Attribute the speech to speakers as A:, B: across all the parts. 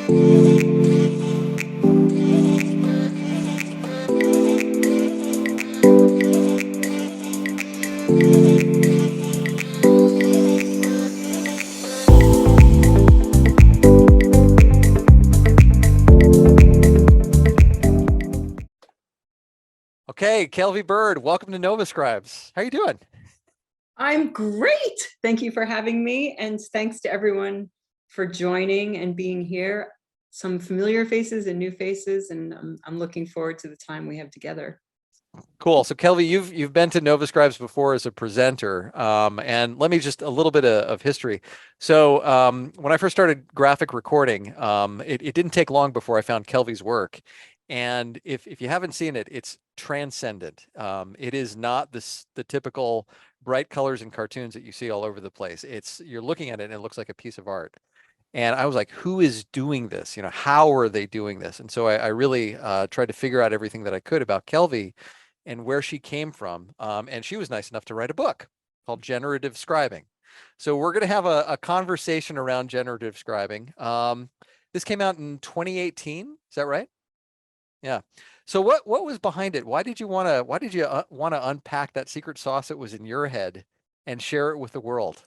A: Okay, Kelvy Bird, welcome to Nova Scribes. How are you doing?
B: I'm great. Thank you for having me, and thanks to everyone for joining and being here. Some familiar faces and new faces, and I'm looking forward to the time we have together.
A: Cool. So Kelvy, you've been to Nova Scribes before as a presenter, and let me just a little bit of history. So when I first started graphic recording, it didn't take long before I found Kelvy's work. And if you haven't seen it, it's transcendent. It is not the typical bright colors and cartoons that you see all over the place. You're looking at it and it looks like a piece of art. And I was like, who is doing this? How are they doing this? And so I really tried to figure out everything that I could about Kelvy and where she came from. And she was nice enough to write a book called Generative Scribing. So we're going to have a conversation around generative scribing. This came out in 2018. Is that right? Yeah. So what was behind it? Why did you want to unpack that secret sauce that was in your head and share it with the world?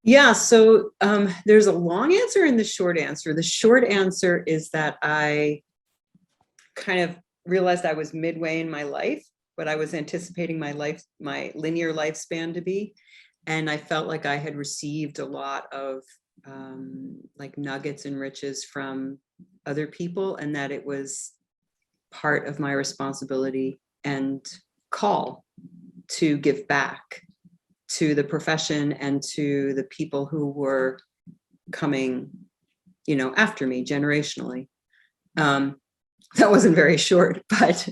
B: Yeah, so there's a long answer and the short answer. The short answer is that I kind of realized I was midway in my life, what I was anticipating my linear lifespan to be. And I felt like I had received a lot of like nuggets and riches from other people, and that it was part of my responsibility and call to give back to the profession and to the people who were coming, after me generationally. That wasn't very short, but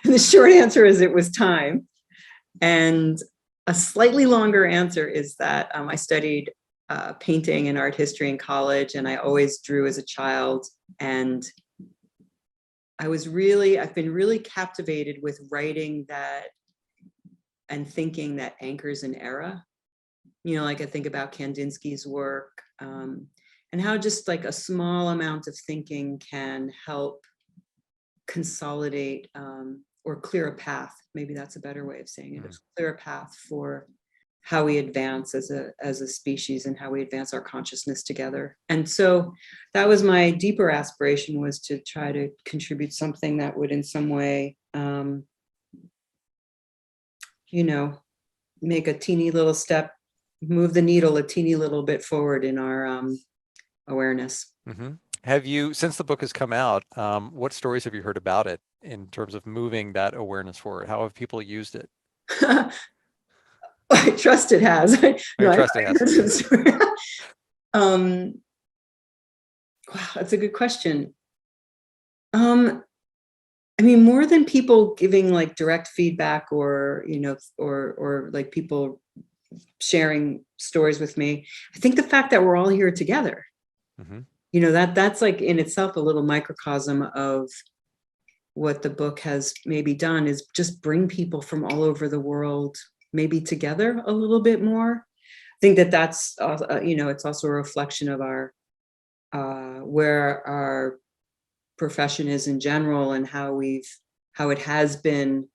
B: the short answer is it was time. And a slightly longer answer is that I studied painting and art history in college, and I always drew as a child. And I've been really captivated with writing that and thinking that anchors an era. Like I think about Kandinsky's work, and how just like a small amount of thinking can help consolidate or clear a path. Maybe that's a better way of saying it. Clear a path for how we advance as a species and how we advance our consciousness together. And so that was my deeper aspiration, was to try to contribute something that would in some way make a teeny little step, move the needle a teeny little bit forward in our awareness.
A: Mm-hmm. Have you, since the book has come out, what stories have you heard about it in terms of moving that awareness forward? How have people used it?
B: I trust it has.
A: No, I trust it has.
B: Wow, that's a good question. More than people giving like direct feedback or like people sharing stories with me, I think the fact that we're all here together, that's like in itself a little microcosm of what the book has maybe done, is just bring people from all over the world maybe together a little bit more. I think that's it's also a reflection of our where our profession is in general, and how it has been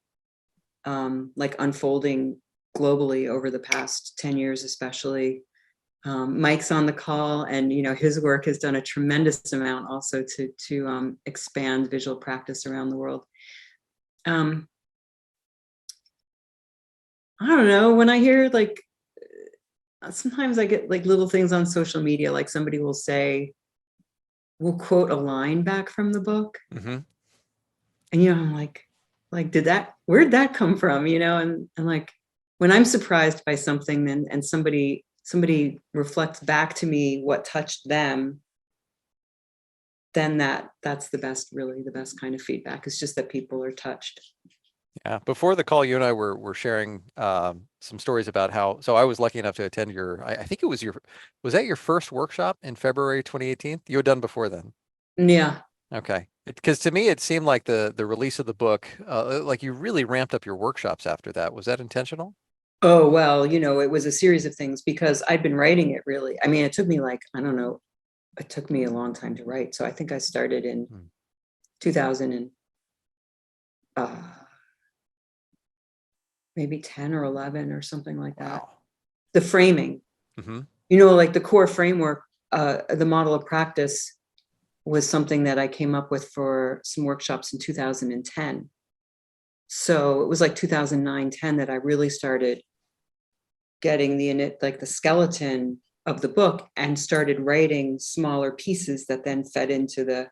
B: like unfolding globally over the past 10 years, especially. Mike's on the call, and his work has done a tremendous amount also to expand visual practice around the world. I don't know, when I hear like, sometimes I get like little things on social media, like somebody will quote a line back from the book. And I'm like, where'd that come from? And like, when I'm surprised by something, and somebody reflects back to me what touched them, then that's really the best kind of feedback. It's just that people are touched.
A: Yeah. Before the call, you and I were sharing some stories about how, so I was lucky enough to attend I think it was was that your first workshop in February 2018? You had done before then?
B: Yeah.
A: Okay. Because to me, it seemed like the release of the book, like you really ramped up your workshops after that. Was that intentional?
B: Oh, well, it was a series of things, because I'd been writing it really. It took me like, I don't know, it took me a long time to write. So I think I started in
A: Hmm.
B: 2000 and maybe 10 or 11 or something like that.
A: Wow.
B: The framing,
A: Hmm.
B: like the core framework, the model of practice was something that I came up with for some workshops in 2010. So it was like 2009, 10 that I really started getting the skeleton of the book and started writing smaller pieces that then fed into the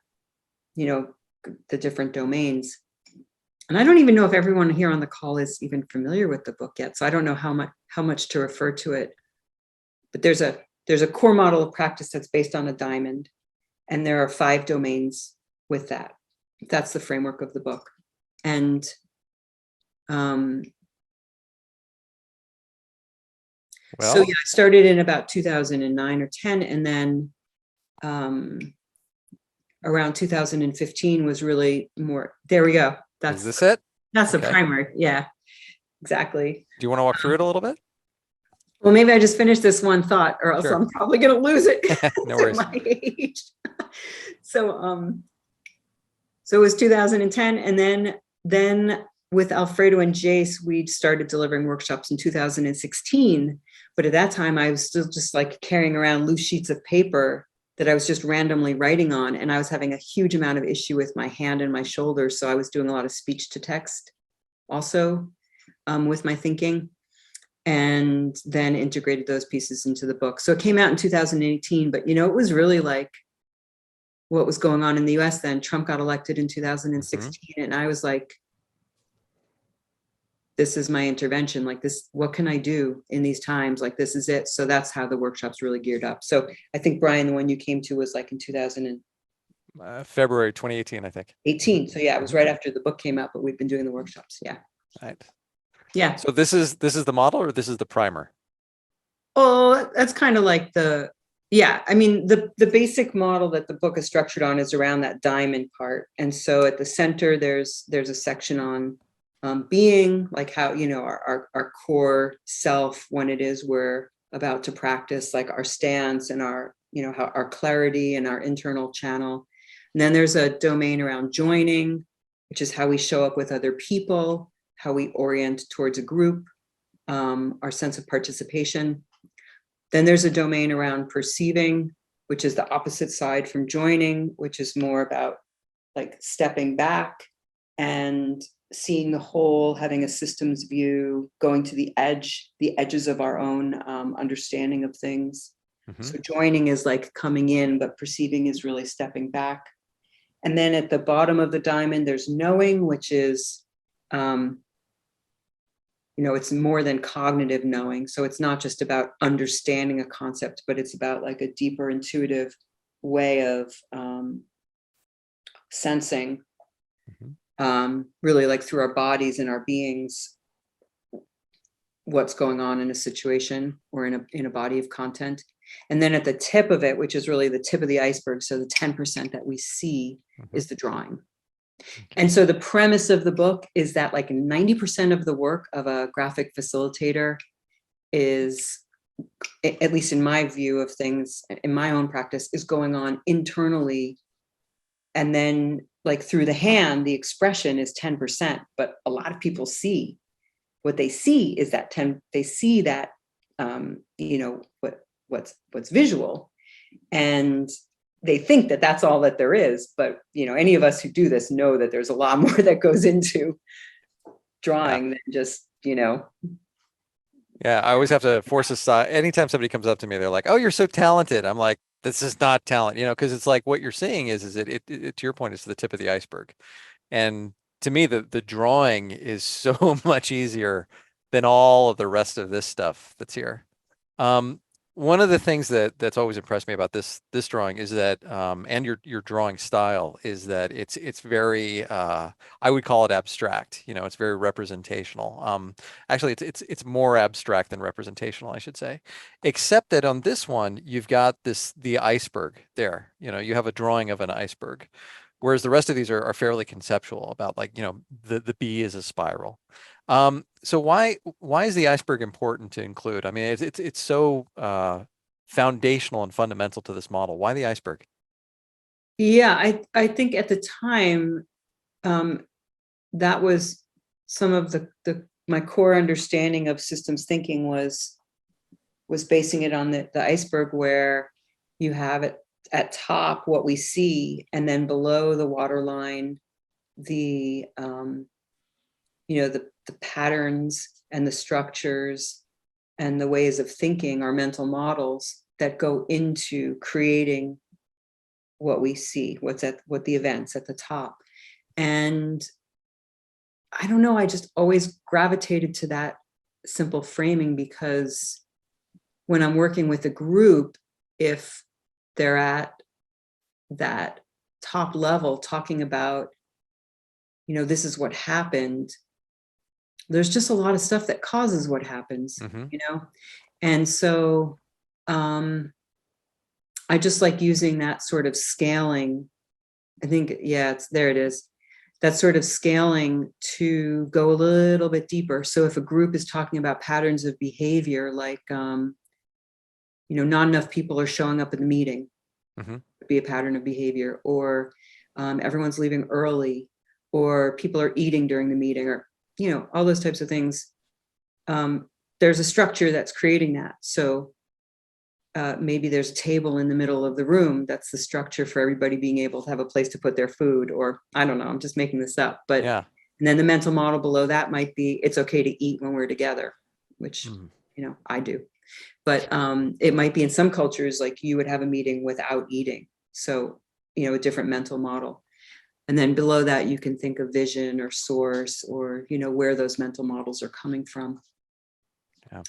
B: different domains. And I don't even know if everyone here on the call is even familiar with the book yet. So I don't know how much to refer to it. But there's a core model of practice that's based on a diamond. And there are 5 domains with that. That's the framework of the book. And so
A: Well,
B: yeah, I started in about 2009 or 10, and then around 2015 was really more. There we go.
A: is this it?
B: That's the
A: Okay.
B: primer. Yeah, exactly.
A: Do you want to walk through it a little bit?
B: Well, maybe I just finished this one thought, or else
A: Sure.
B: I'm probably going to lose it
A: No
B: at
A: worries.
B: my age. So it was 2010, and then with Alfredo and Jace, we started delivering workshops in 2016. But at that time, I was still just like carrying around loose sheets of paper that I was just randomly writing on, and I was having a huge amount of issue with my hand and my shoulders. So I was doing a lot of speech to text also with my thinking, and then integrated those pieces into the book. So it came out in 2018, but it was really like what was going on in the US then. Trump got elected in 2016, and I was like, this is my intervention. Like this, what can I do in these times? Like, this is it. So that's how the workshops really geared up. So I think, Brian, the one you came to was like in 2018.
A: February 2018, I think.
B: So yeah, it was right after the book came out, but we've been doing the workshops. Yeah.
A: Right.
B: Yeah.
A: So this is the model, or this is the primer?
B: Oh, that's kind of like I mean, the basic model that the book is structured on is around that diamond part. And so at the center, there's a section on being, like how, our core self, when it is we're about to practice, like our stance and our, how our clarity and our internal channel. And then there's a domain around joining, which is how we show up with other people, how we orient towards a group, our sense of participation. Then there's a domain around perceiving, which is the opposite side from joining, which is more about like stepping back and seeing the whole, having a systems view, going to the edges of our own understanding of things. So joining is like coming in, but perceiving is really stepping back. And then at the bottom of the diamond, there's knowing, which is it's more than cognitive knowing. So it's not just about understanding a concept, but it's about like a deeper intuitive way of sensing, really like through our bodies and our beings, what's going on in a situation or in a body of content. And then at the tip of it, which is really the tip of the iceberg, so the 10% that we see is the drawing. And so the premise of the book is that like 90% of the work of a graphic facilitator is, at least in my view of things, in my own practice, is going on internally. And then like through the hand, the expression is 10%, but a lot of people see what they see is that they see that, what's visual, and they think that that's all that there is. But, any of us who do this know that there's a lot more that goes into drawing than just,
A: Yeah, I always have to force aside. Anytime somebody comes up to me, they're like, "Oh, you're so talented." I'm like, "This is not talent," because it's like what you're seeing is it to your point, it's the tip of the iceberg. And to me, the drawing is so much easier than all of the rest of this stuff that's here. One of the things that's always impressed me about this drawing is that, and your drawing style is that it's very, I would call it abstract. It's very representational. Actually, it's more abstract than representational, I should say, except that on this one you've got the iceberg there. You have a drawing of an iceberg, whereas the rest of these are fairly conceptual about, like, the bee is a spiral. So why is the iceberg important to include? I mean, it's so foundational and fundamental to this model. Why the iceberg?
B: Yeah, I think at the time, that was some of my core understanding of systems thinking was basing it on the iceberg, where you have it at top what we see, and then below the waterline, the the patterns and the structures and the ways of thinking, our mental models that go into creating what we see, what the events at the top. And I don't know, I just always gravitated to that simple framing, because when I'm working with a group, if they're at that top level talking about, this is what happened, there's just a lot of stuff that causes what happens, And so I just like using that sort of scaling. I think, yeah, there it is. That sort of scaling to go a little bit deeper. So if a group is talking about patterns of behavior, like, not enough people are showing up in the meeting, would be a pattern of behavior, or everyone's leaving early, or people are eating during the meeting, or, all those types of things. There's a structure that's creating that. So maybe there's a table in the middle of the room. That's the structure for everybody being able to have a place to put their food, or I don't know, I'm just making this up. But
A: Yeah.
B: And then the mental model below that might be, it's okay to eat when we're together, which, I do. But it might be in some cultures, like you would have a meeting without eating. So, a different mental model. And then below that, you can think of vision or source, or, where those mental models are coming from.
A: Yeah.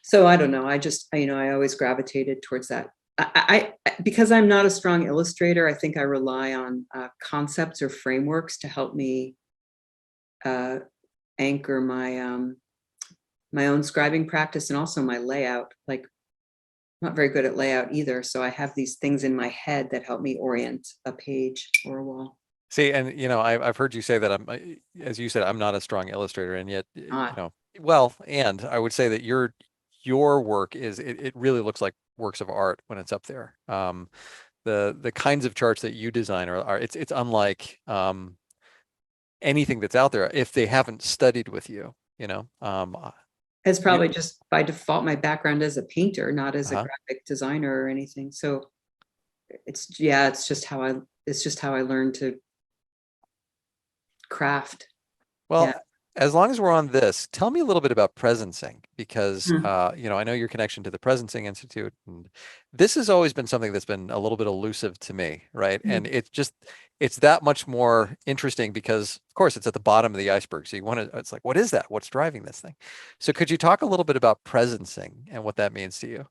B: So I don't know. I just, I always gravitated towards that. I because I'm not a strong illustrator, I think I rely on concepts or frameworks to help me anchor my my own scribing practice, and also my layout. Like, I'm not very good at layout either, so I have these things in my head that help me orient a page or a wall.
A: See, and I've heard you say that as you said, I'm not a strong illustrator, and yet,
B: Not.
A: well, and I would say that your work it really looks like works of art when it's up there. The kinds of charts that you design are it's unlike anything that's out there if they haven't studied with you.
B: It's probably just by default my background as a painter, not as a graphic designer or anything. So it's just how I learned to craft.
A: Well,
B: Yeah.
A: as long as we're on this, tell me a little bit about presencing, because I know your connection to the Presencing Institute, and this has always been something that's been a little bit elusive to me, right? And it's that much more interesting because, of course, it's at the bottom of the iceberg. So it's like, what is that? What's driving this thing? So could you talk a little bit about presencing and what that means to you?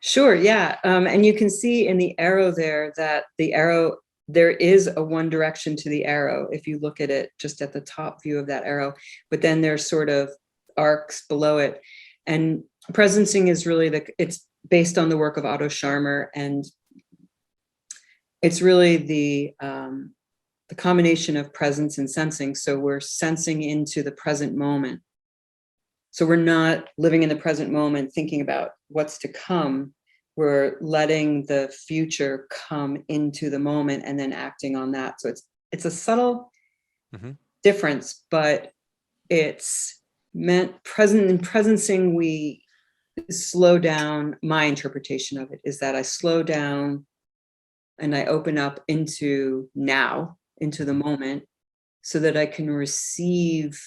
B: Sure. Yeah. And you can see in the arrow there that there is a one direction to the arrow if you look at it just at the top view of that arrow, but then there's sort of arcs below it. And presencing is really it's based on the work of Otto Scharmer, and it's really the combination of presence and sensing. So we're sensing into the present moment. So we're not living in the present moment thinking about what's to come. We're letting the future come into the moment and then acting on that. So it's a subtle difference, but it's meant present. In presencing, we slow down. My interpretation of it is that I slow down and I open up into now, into the moment, so that I can receive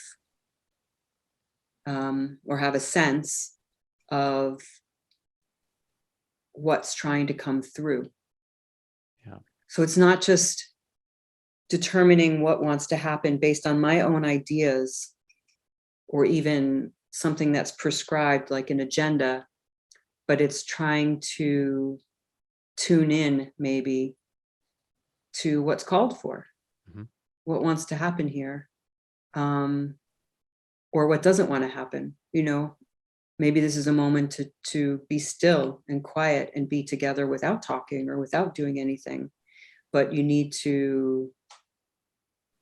B: or have a sense of what's trying to come through.
A: Yeah.
B: So it's not just determining what wants to happen based on my own ideas, or even something that's prescribed like an agenda, but it's trying to tune in maybe to what's called for, what wants to happen here, or what doesn't want to happen. Maybe this is a moment to be still and quiet and be together without talking or without doing anything, but you need to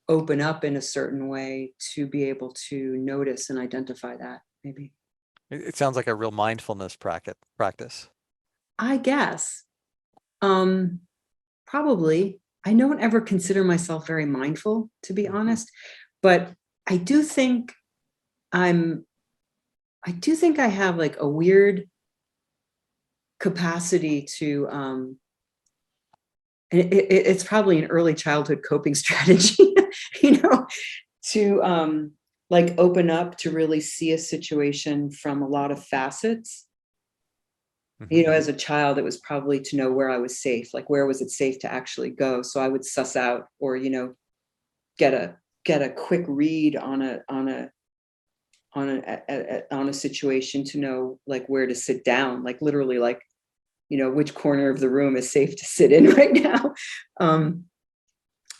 B: open up in a certain way to be able to notice and identify that, maybe.
A: It sounds like a real mindfulness practice.
B: I guess. Probably. I don't ever consider myself very mindful, to be honest, but I do think I'm, I do think I have like a weird capacity to, it's probably an early childhood coping strategy, you know, to like open up to really see a situation from a lot of facets. You know, as a child, it was probably to know where I was safe, like where was it safe to actually go. So I would suss out, or, you know, get a quick read on a situation to know like where to sit down, like literally, like, you know, which corner of the room is safe to sit in right now.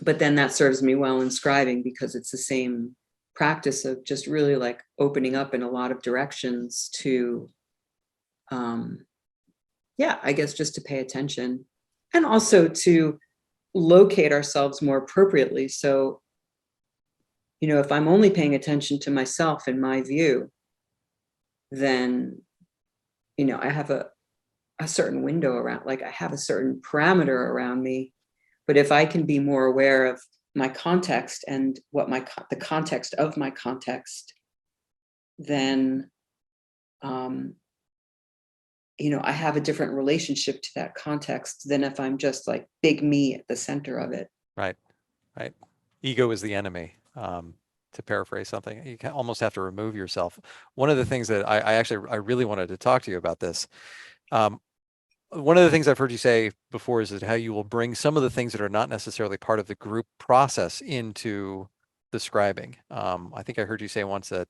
B: But then that serves me well in scribing, because it's the same practice of just really like opening up in a lot of directions to, yeah, I guess just to pay attention, and also to locate ourselves more appropriately. So, you know, if I'm only paying attention to myself in my view, then, you know, I have a certain window around, like I have a certain parameter around me. But if I can be more aware of my context and what the context of my context, then, you know, I have a different relationship to that context than if I'm just like big me at the center of it.
A: Right, right. Ego is the enemy. To paraphrase something, you almost have to remove yourself. One of the things that I really wanted to talk to you about this. One of the things I've heard you say before is that how you will bring some of the things that are not necessarily part of the group process into the scribing. I think I heard you say once that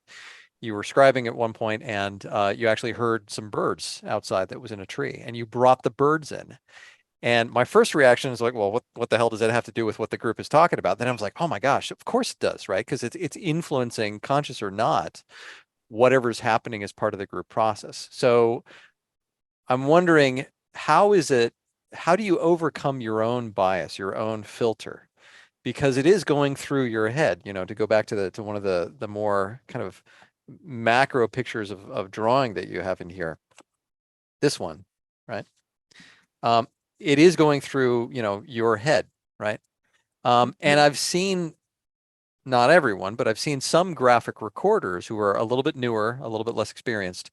A: you were scribing at one point and you actually heard some birds outside that was in a tree, and you brought the birds in. And my first reaction is like, well, what the hell does that have to do with what the group is talking about? Then I was like, oh my gosh, of course it does, right? Because it's influencing, conscious or not, whatever's happening as part of the group process. So I'm wondering, how do you overcome your own bias, your own filter? Because it is going through your head, you know, to go back to one of the more kind of macro pictures of drawing that you have in here. This one, right? Um, it is going through, you know, your head, right? And I've seen, not everyone, but I've seen some graphic recorders who are a little bit newer, a little bit less experienced,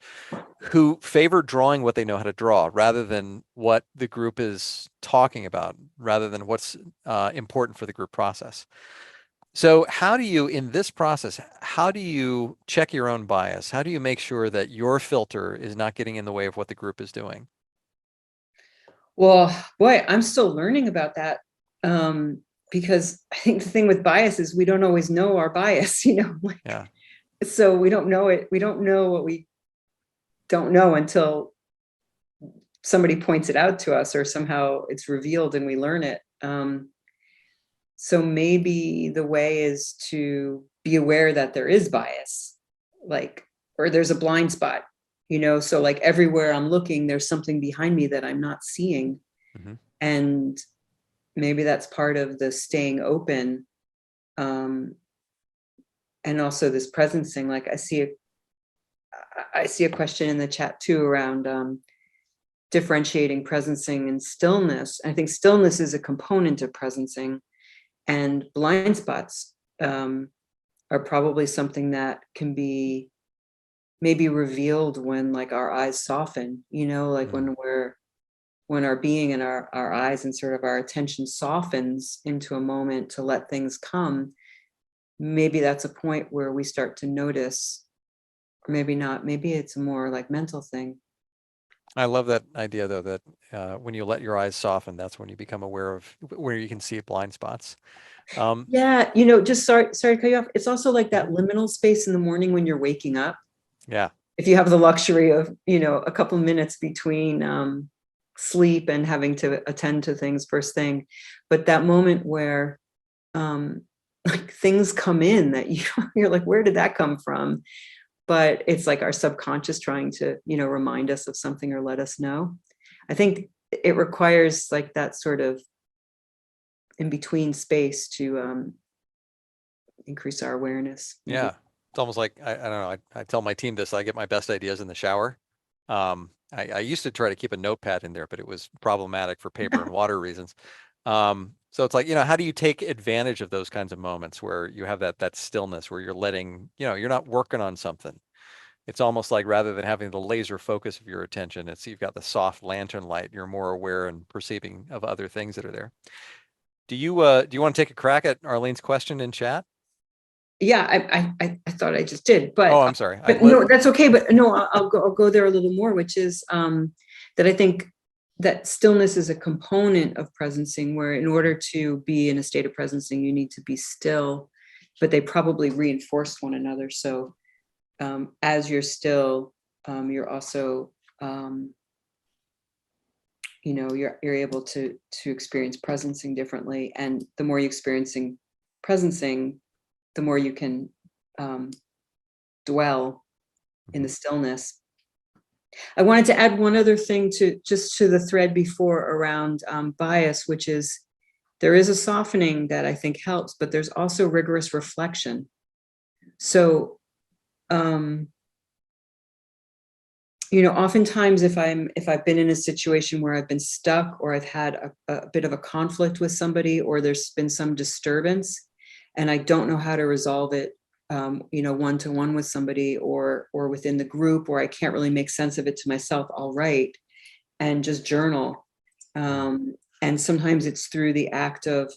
A: who favor drawing what they know how to draw rather than what the group is talking about, rather than what's important for the group process. So how do you, in this process, how do you check your own bias? How do you make sure that your filter is not getting in the way of what the group is doing?
B: Well, boy, I'm still learning about that. Because I think the thing with bias is we don't always know our bias, you know, like,
A: Yeah.
B: so we don't know it. We don't know what we don't know until somebody points it out to us, or somehow it's revealed and we learn it. So maybe the way is to be aware that there is bias, like, or there's a blind spot, you know, so like everywhere I'm looking, there's something behind me that I'm not seeing.
A: Mm-hmm.
B: And maybe that's part of the staying open. And also this presencing, like I see a question in the chat too around differentiating presencing and stillness. I think stillness is a component of presencing, and blind spots are probably something that can be maybe revealed when like our eyes soften, you know, like when our being and our eyes and sort of our attention softens into a moment to let things come. Maybe that's a point where we start to notice, or maybe not, maybe it's a more like mental thing.
A: I love that idea though, that when you let your eyes soften, that's when you become aware of where you can see blind spots.
B: Yeah, you know, just sorry to cut you off. It's also like that liminal space in the morning when you're waking up.
A: Yeah.
B: If you have the luxury of, you know, a couple minutes between sleep and having to attend to things first thing, but that moment where like things come in that you're like, where did that come from? But it's like our subconscious trying to, you know, remind us of something or let us know. I think it requires like that sort of in between space to increase our awareness. Maybe.
A: Yeah. It's almost like, I don't know, I tell my team this, I get my best ideas in the shower. I used to try to keep a notepad in there, but it was problematic for paper and water reasons. So it's like, how do you take advantage of those kinds of moments where you have that stillness where you're letting, you're not working on something. It's almost like rather than having the laser focus of your attention, it's you've got the soft lantern light. You're more aware and perceiving of other things that are there. Do you want to take a crack at Arlene's question in chat?
B: Yeah, I thought I just did, but
A: Oh, I'm sorry.
B: no, that's okay. But no, I'll go there a little more, which is that I think that stillness is a component of presencing, where in order to be in a state of presencing, you need to be still, but they probably reinforce one another. So as you're still, you're also you're able to experience presencing differently, and the more you experiencing presencing, the more you can dwell in the stillness. I wanted to add one other thing to the thread before around bias, which is there is a softening that I think helps, but there's also rigorous reflection. So, oftentimes if I've been in a situation where I've been stuck, or I've had a bit of a conflict with somebody, or there's been some disturbance, and I don't know how to resolve it, one-to-one with somebody, or within the group, or I can't really make sense of it to myself, I'll write and just journal. And sometimes it's through the act of,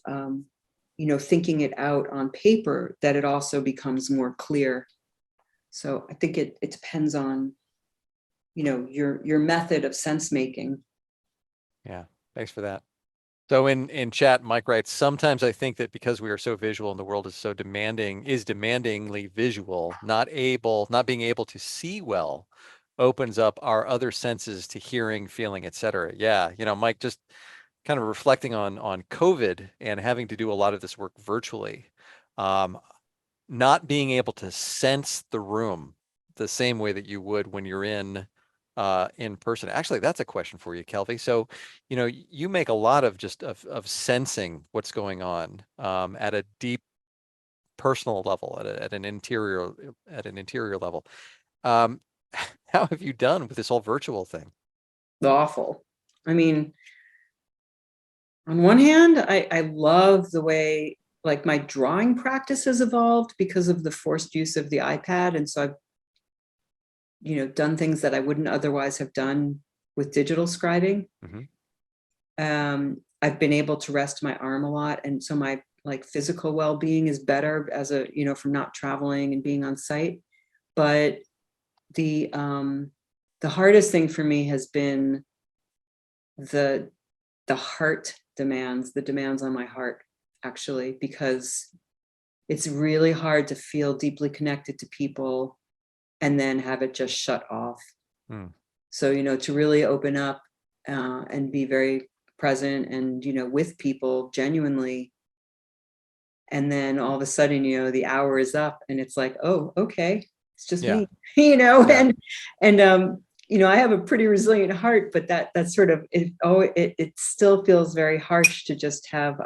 B: thinking it out on paper that it also becomes more clear. So I think it depends on, your method of sense making.
A: Yeah, thanks for that. So in chat, Mike writes, sometimes I think that because we are so visual and the world is so demandingly visual, not being able to see well opens up our other senses to hearing, feeling, etc. Yeah, Mike, just kind of reflecting on COVID and having to do a lot of this work virtually, not being able to sense the room the same way that you would when you're in person. Actually, that's a question for you, Kelvy. So, you make a lot of just of sensing what's going on at a deep personal level, at an interior level. How have you done with this whole virtual thing?
B: Awful. I mean, on one hand, I love the way like my drawing practice has evolved because of the forced use of the iPad. And so I've, done things that I wouldn't otherwise have done with digital scribing. I've been able to rest my arm a lot. And so my like physical well-being is better as a, from not traveling and being on site. But the hardest thing for me has been the heart demands, the demands on my heart, actually, because it's really hard to feel deeply connected to people and then have it just shut off. So, to really open up and be very present and, with people genuinely. And then all of a sudden, the hour is up and it's like, oh, okay, it's just me,
A: Yeah.
B: and I have a pretty resilient heart, but that's sort of it still feels very harsh to just have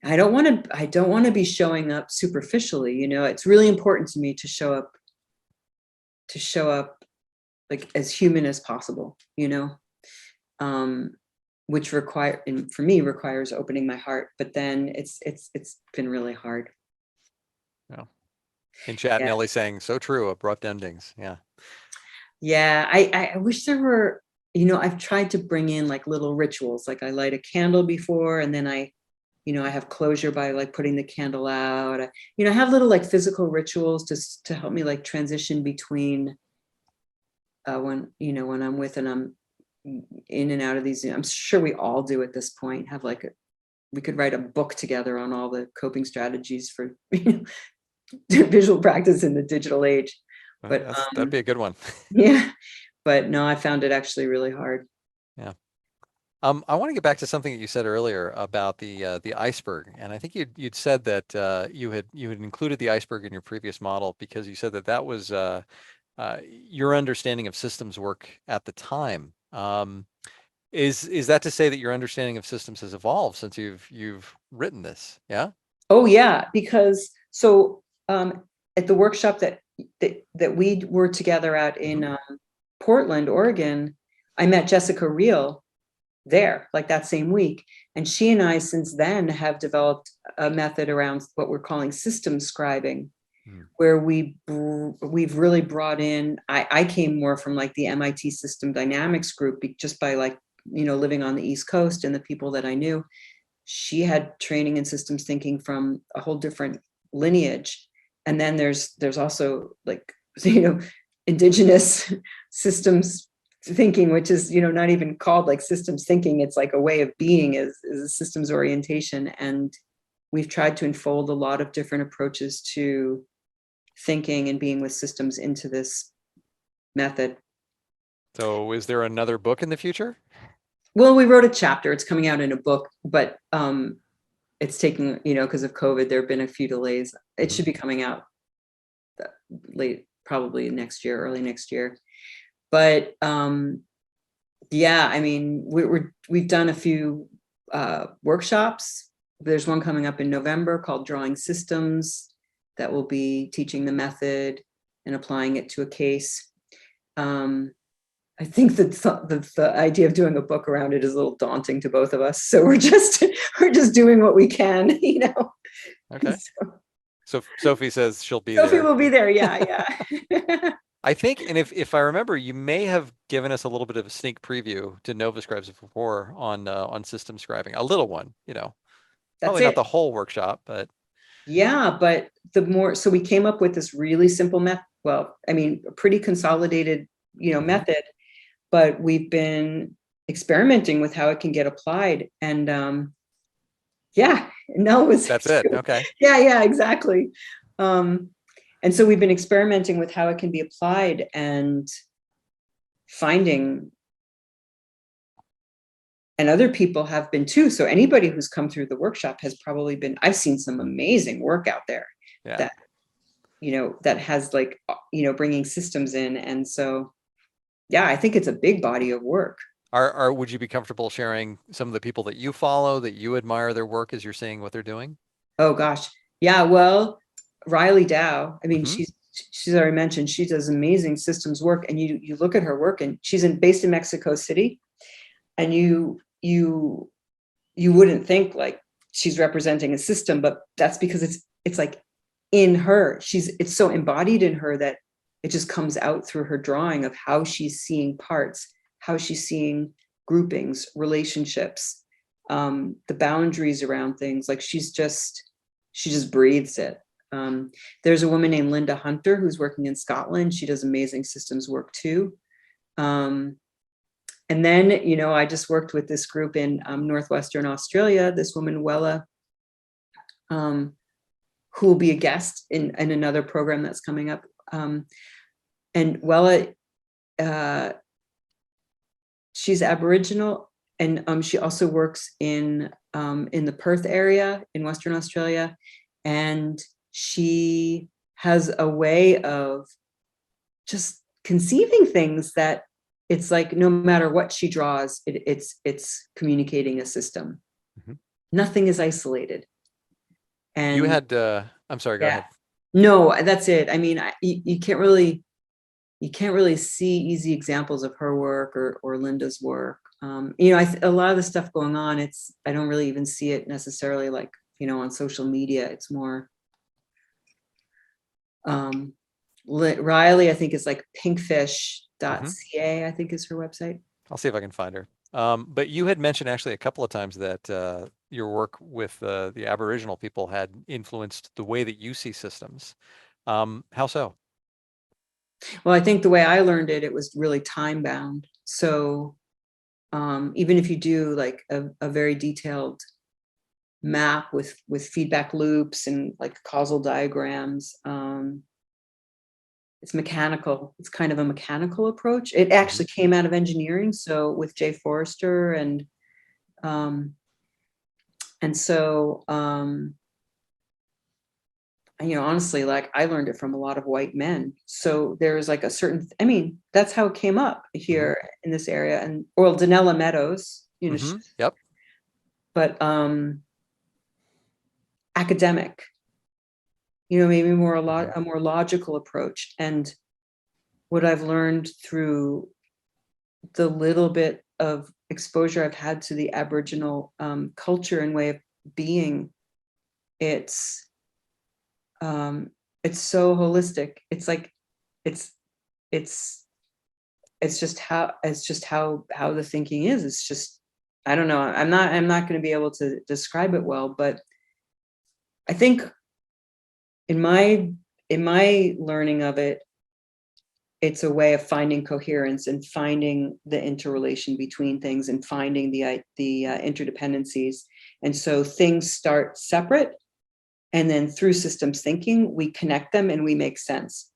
B: I don't want to be showing up superficially. It's really important to me to show up like as human as possible, which for me requires opening my heart, but then it's been really hard.
A: Yeah. In chat,
B: Yeah.
A: Nelly saying, so true, abrupt endings. Yeah.
B: Yeah, I wish there were, I've tried to bring in like little rituals, like I light a candle before, and then I have closure by like putting the candle out. I have little like physical rituals to help me like transition between when I'm with and I'm in and out of these. I'm sure we all do at this point, have like we could write a book together on all the coping strategies for visual practice in the digital age. But
A: that'd be a good one.
B: yeah, but no, I found it actually really hard.
A: Yeah. I want to get back to something that you said earlier about the iceberg, and I think you'd said that you had included the iceberg in your previous model because you said that was your understanding of systems work at the time. Is that to say that your understanding of systems has evolved since you've written this? Yeah.
B: Oh yeah, because so at the workshop that we were together at in Portland, Oregon, I met Jessica Reel there, like that same week. And she and I since then have developed a method around what we're calling system scribing, where we've really brought in, I came more from like the MIT System Dynamics group, just by like, living on the East Coast and the people that I knew. She had training in systems thinking from a whole different lineage. And then there's also like, indigenous systems thinking, which is, not even called like systems thinking. It's like a way of being, is a systems orientation. And we've tried to unfold a lot of different approaches to thinking and being with systems into this method.
A: So is there another book in the future?
B: Well, we wrote a chapter. It's coming out in a book, but it's taking, because of COVID, there have been a few delays. It should be coming out late, probably next year, early next year. But yeah, I mean, we've done a few workshops. There's one coming up in November called Drawing Systems that will be teaching the method and applying it to a case. I think that the idea of doing a book around it is a little daunting to both of us. So we're just doing what we can,
A: Okay. So Sophie says she'll be
B: Sophie
A: there.
B: will be there. Yeah.
A: I think, and if I remember, you may have given us a little bit of a sneak preview to NovaScribes before on system scribing, a little one, probably not the whole workshop, but
B: yeah. But so we came up with this really simple method. Well, I mean, a pretty consolidated, method, but we've been experimenting with how it can get applied. And yeah, no,
A: that's it. Okay.
B: Yeah, exactly. And so we've been experimenting with how it can be applied and finding, and other people have been too. So anybody who's come through the workshop has probably been, I've seen some amazing work out there that, that has like, bringing systems in. And so, yeah, I think it's a big body of work.
A: Would you be comfortable sharing some of the people that you follow, that you admire their work as you're seeing what they're doing?
B: Oh gosh. Yeah. Well, Riley Dow, I mean, she's already mentioned, she does amazing systems work, and you look at her work, and she's based in Mexico City, and you wouldn't think like she's representing a system, but that's because it's like in her, it's so embodied in her that it just comes out through her drawing of how she's seeing parts, how she's seeing groupings, relationships, the boundaries around things. Like she just breathes it. There's a woman named Linda Hunter who's working in Scotland. She does amazing systems work too. And then, I just worked with this group in Northwestern Australia, this woman, Wella, who will be a guest in another program that's coming up. And Wella, she's Aboriginal, and she also works in the Perth area in Western Australia. And she has a way of just conceiving things that it's like, no matter what she draws, it's communicating a system. Nothing is isolated. And
A: you had, I'm sorry, go ahead.
B: No, that's it. I mean, you can't really see easy examples of her work or Linda's work. A lot of the stuff going on, I don't really even see it necessarily like, on social media. It's more, Riley, I think is like pinkfish.ca, I think is her website.
A: I'll see if I can find her. But you had mentioned actually a couple of times that your work with the Aboriginal people had influenced the way that you see systems. How so?
B: Well, I think the way I learned it was really time bound. So even if you do like a very detailed map with feedback loops and like causal diagrams, it's mechanical. It's kind of a mechanical approach. It actually came out of engineering. So with Jay Forrester and so, honestly, like I learned it from a lot of white men. So there's like a certain, that's how it came up here in this area. And, well, Danella Meadows,
A: Yep.
B: But academic, maybe a more logical approach. And what I've learned through the little bit of exposure I've had to the Aboriginal culture and way of being. It's so holistic. It's like it's just how the thinking is. It's just, I don't know. I'm not going to be able to describe it well, but I think in my learning of it, it's a way of finding coherence and finding the interrelation between things and finding the interdependencies. And so things start separate, and then through systems thinking, we connect them and we make sense.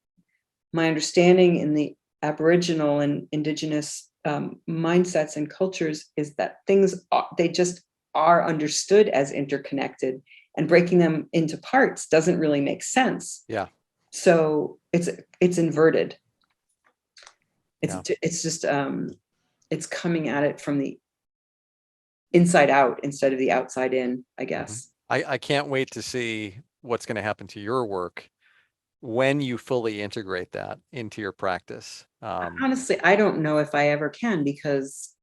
B: My understanding in the Aboriginal and Indigenous mindsets and cultures is that things, they just are understood as interconnected, and breaking them into parts doesn't really make sense.
A: Yeah.
B: So it's inverted. It's just it's coming at it from the inside out instead of the outside in, I guess.
A: I can't wait to see what's going to happen to your work when you fully integrate that into your practice.
B: Honestly, I don't know if I ever can, because,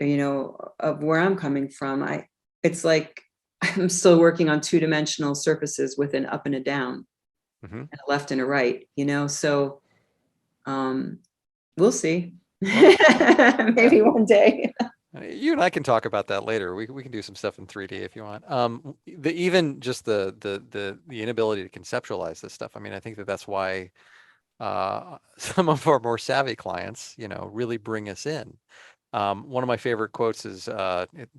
B: you know, of where I'm coming from, it's like I'm still working on two-dimensional surfaces with an up and a down, and a left and a right, you know, so we'll see. Maybe one day.
A: You and I can talk about that later. We can do some stuff in 3D if you want. Even just the inability to conceptualize this stuff. I mean, I think that's why some of our more savvy clients, you know, really bring us in. One of my favorite quotes is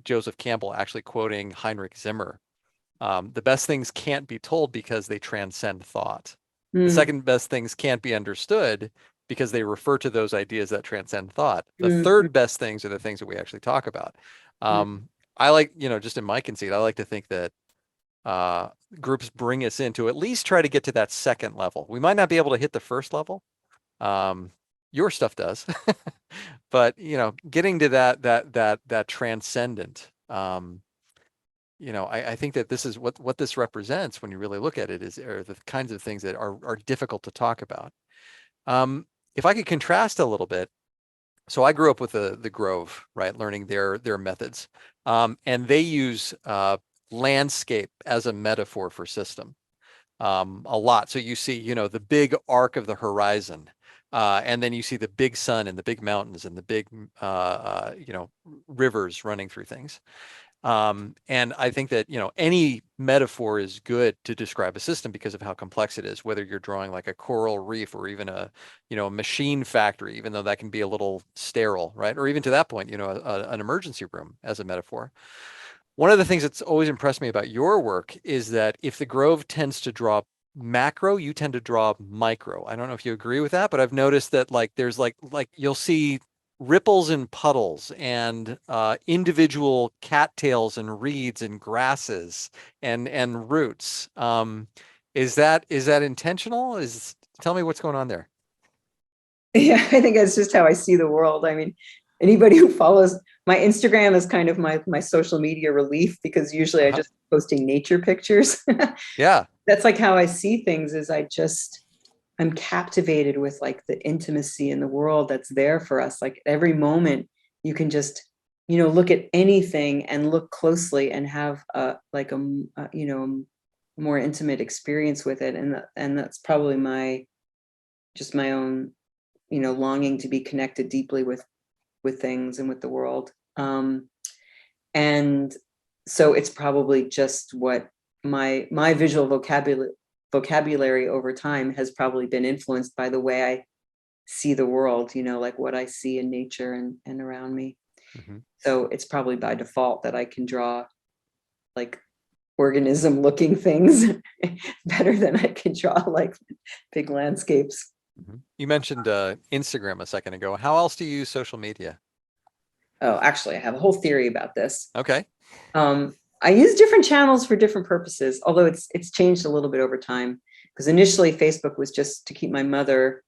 A: Joseph Campbell actually quoting Heinrich Zimmer. The best things can't be told because they transcend thought. The second best things can't be understood because they refer to those ideas that transcend thought. The third best things are the things that we actually talk about. I like, you know, just in my conceit, I like to think that groups bring us in to at least try to get to that second level. We might not be able to hit the first level. Your stuff does, but you know, getting to that transcendent, you know, I think that this is what this represents when you really look at it, are the kinds of things that are difficult to talk about. If I could contrast a little bit, so I grew up with the Grove, right, learning their methods, and they use landscape as a metaphor for system a lot. So you see, you know, the big arc of the horizon, and then you see the big sun and the big mountains and the big, you know, rivers running through things. And I think that, you know, any metaphor is good to describe a system because of how complex it is, whether you're drawing like a coral reef or even a, you know, a machine factory, even though that can be a little sterile, right? Or even to that point, you know, an emergency room as a metaphor. One of the things that's always impressed me about your work is that if the Grove tends to draw macro, you tend to draw micro. I don't know if you agree with that, but I've noticed that like there's like you'll see ripples and puddles and individual cattails and reeds and grasses and roots. Is that intentional? Tell me what's going on there.
B: Yeah, I think that's just how I see the world. I mean, anybody who follows my Instagram is kind of my social media relief, because usually I just posting nature pictures.
A: Yeah.
B: That's like how I see things, is I'm captivated with like the intimacy in the world that's there for us. Like every moment you can just, you know, look at anything and look closely and have you know, more intimate experience with it. And that's probably my own, you know, longing to be connected deeply with things and with the world. And so it's probably just what my visual vocabulary over time has probably been influenced by the way I see the world, you know, like what I see in nature and around me. So it's probably by default that I can draw like organism looking things better than I can draw like big landscapes.
A: You mentioned Instagram a second ago. How else do you use social media?
B: Oh, actually, I have a whole theory about this.
A: Okay.
B: I use different channels for different purposes, although it's changed a little bit over time. Because initially Facebook was just to keep my mother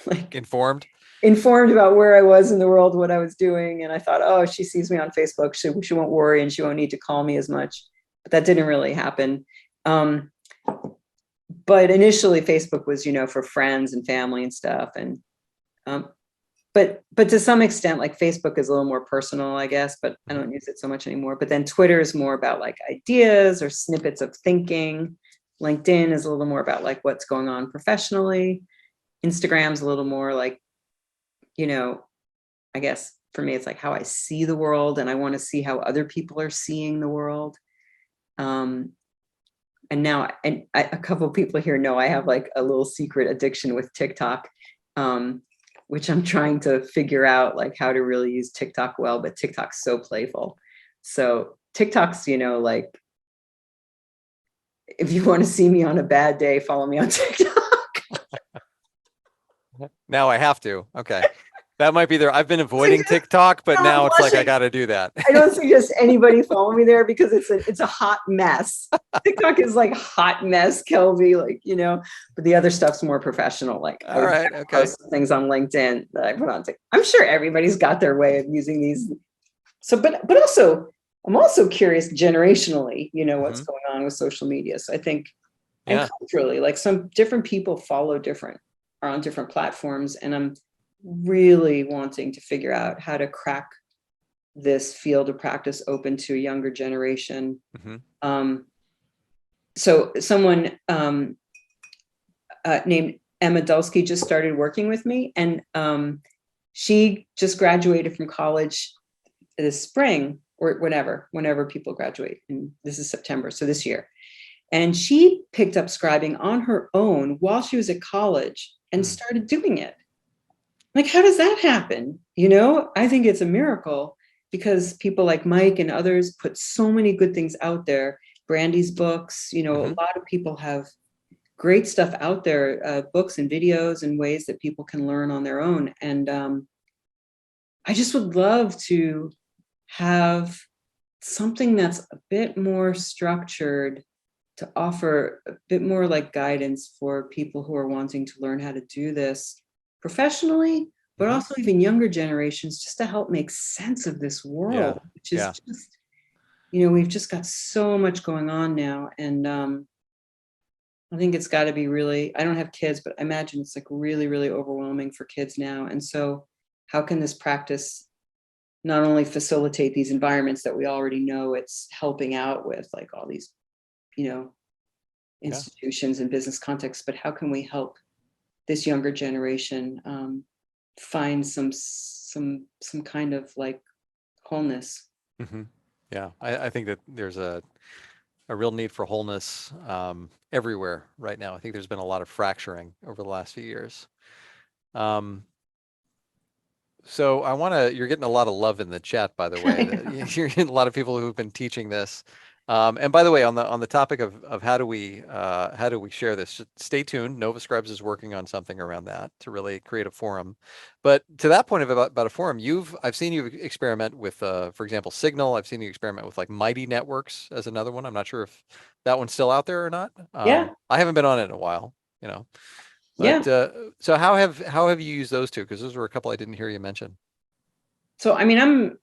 B: like informed about where I was in the world, what I was doing. And I thought, oh, if she sees me on Facebook, she won't worry and she won't need to call me as much. But that didn't really happen. but initially Facebook was, for friends and family and stuff. And, but to some extent, like Facebook is a little more personal, I guess, but I don't use it so much anymore. But then Twitter is more about like ideas or snippets of thinking. LinkedIn is a little more about like what's going on professionally. Instagram's a little more like, I guess for me, it's like how I see the world, and I want to see how other people are seeing the world. And now, a couple of people here know I have like a little secret addiction with TikTok, which I'm trying to figure out like how to really use TikTok well, but TikTok's so playful. So TikTok's, like, if you want to see me on a bad day, follow me on TikTok.
A: Now I have to. Okay. That might be there. I've been avoiding TikTok, but now it's like I got to do that.
B: I don't suggest anybody follow me there because it's a hot mess. TikTok is like hot mess, Kelvy, like, but the other stuff's more professional. Like,
A: all right, okay.
B: Post things on LinkedIn that I put on TikTok. I'm sure everybody's got their way of using these. So, but also, I'm also curious generationally, what's going on with social media. So I think, and culturally, like some different people are on different platforms, and I'm really wanting to figure out how to crack this field of practice open to a younger generation. So someone named Emma Dulsky just started working with me, and she just graduated from college this spring, or whenever people graduate, and this is September, so this year. And she picked up scribing on her own while she was at college and started doing it. Like, how does that happen? I think it's a miracle because people like Mike and others put so many good things out there. Brandy's books, a lot of people have great stuff out there, books and videos and ways that people can learn on their own. And I just would love to have something that's a bit more structured to offer a bit more like guidance for people who are wanting to learn how to do this professionally, but also even younger generations, just to help make sense of this world, which is just, we've just got so much going on now. And I think it's got to be really, I don't have kids, but I imagine it's like really, really overwhelming for kids now. And so how can this practice not only facilitate these environments that we already know it's helping out with, like all these, institutions and business contexts, but how can we help this younger generation find some kind of like wholeness?
A: Yeah, I think that there's a real need for wholeness everywhere right now. I think there's been a lot of fracturing over the last few years. So you're getting a lot of love in the chat, by the way. You're getting a lot of people who've been teaching this. And by the way, on the topic of how do we share this, just stay tuned. Nova Scribes is working on something around that to really create a forum. But to that point about a forum, I've seen you experiment with, for example, Signal. I've seen you experiment with like Mighty Networks as another one. I'm not sure if that one's still out there or not. I haven't been on it in a while, But so how have you used those two? Because those were a couple I didn't hear you mention.
B: So I mean,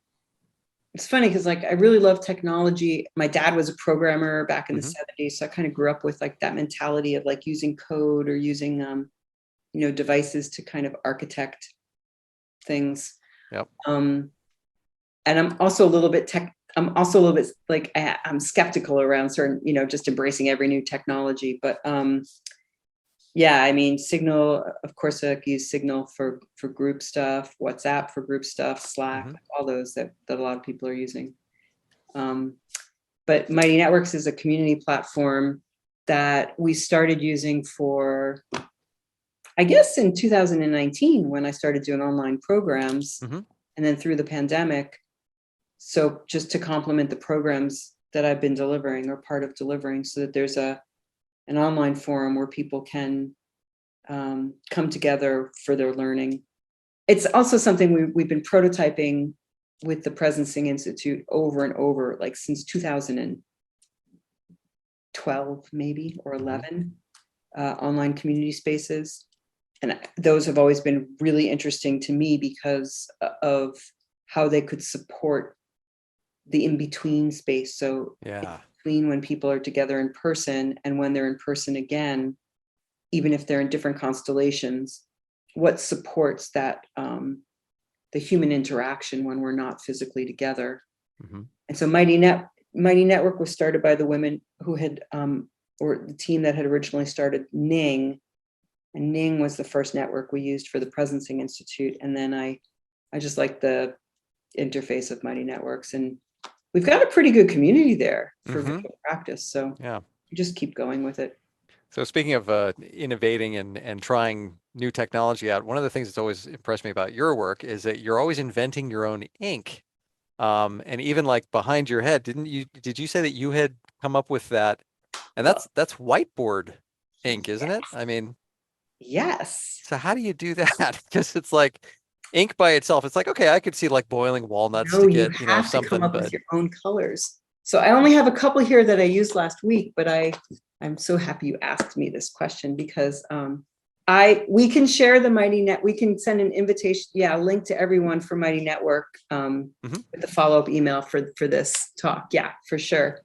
B: it's funny because like I really love technology. My dad was a programmer back in the 70s, so I kind of grew up with like that mentality of like using code or using devices to kind of architect things.
A: Yep.
B: And I'm also a little bit like I'm skeptical around certain, just embracing every new technology. But I mean, Signal, of course, I use Signal for group stuff, WhatsApp for group stuff, Slack, all those that a lot of people are using. But Mighty Networks is a community platform that we started using for, I guess, in 2019 when I started doing online programs, and then through the pandemic. So just to complement the programs that I've been delivering or part of delivering, so that there's an online forum where people can come together for their learning. It's also something we've been prototyping with the Presencing Institute over and over, like since 2012, maybe, or 11, online community spaces. And those have always been really interesting to me because of how they could support the in-between space. So between when people are together in person and when they're in person again, even if they're in different constellations, what supports that, the human interaction when we're not physically together.
A: Mm-hmm.
B: And so Mighty Network was started by the women who had, or the team that had originally started Ning. And Ning was the first network we used for the Presencing Institute. And then I just like the interface of Mighty Networks. And we've got a pretty good community there for visual practice. So
A: yeah,
B: just keep going with it.
A: So speaking of innovating and trying new technology out, one of the things that's always impressed me about your work is that you're always inventing your own ink. And even like behind your head, did you say that you had come up with that? And that's whiteboard ink, isn't it? I mean,
B: yes.
A: so how do you do that? Because it's like ink by itself. It's like, okay, I could see like boiling walnuts
B: No,
A: to
B: you
A: get,
B: have to come
A: something,
B: up
A: but
B: with your own colors. So I only have a couple here that I used last week, but I'm so happy you asked me this question because we can share the Mighty Net. We can send an invitation, a link to everyone for Mighty Network with the follow-up email for this talk. Yeah, for sure.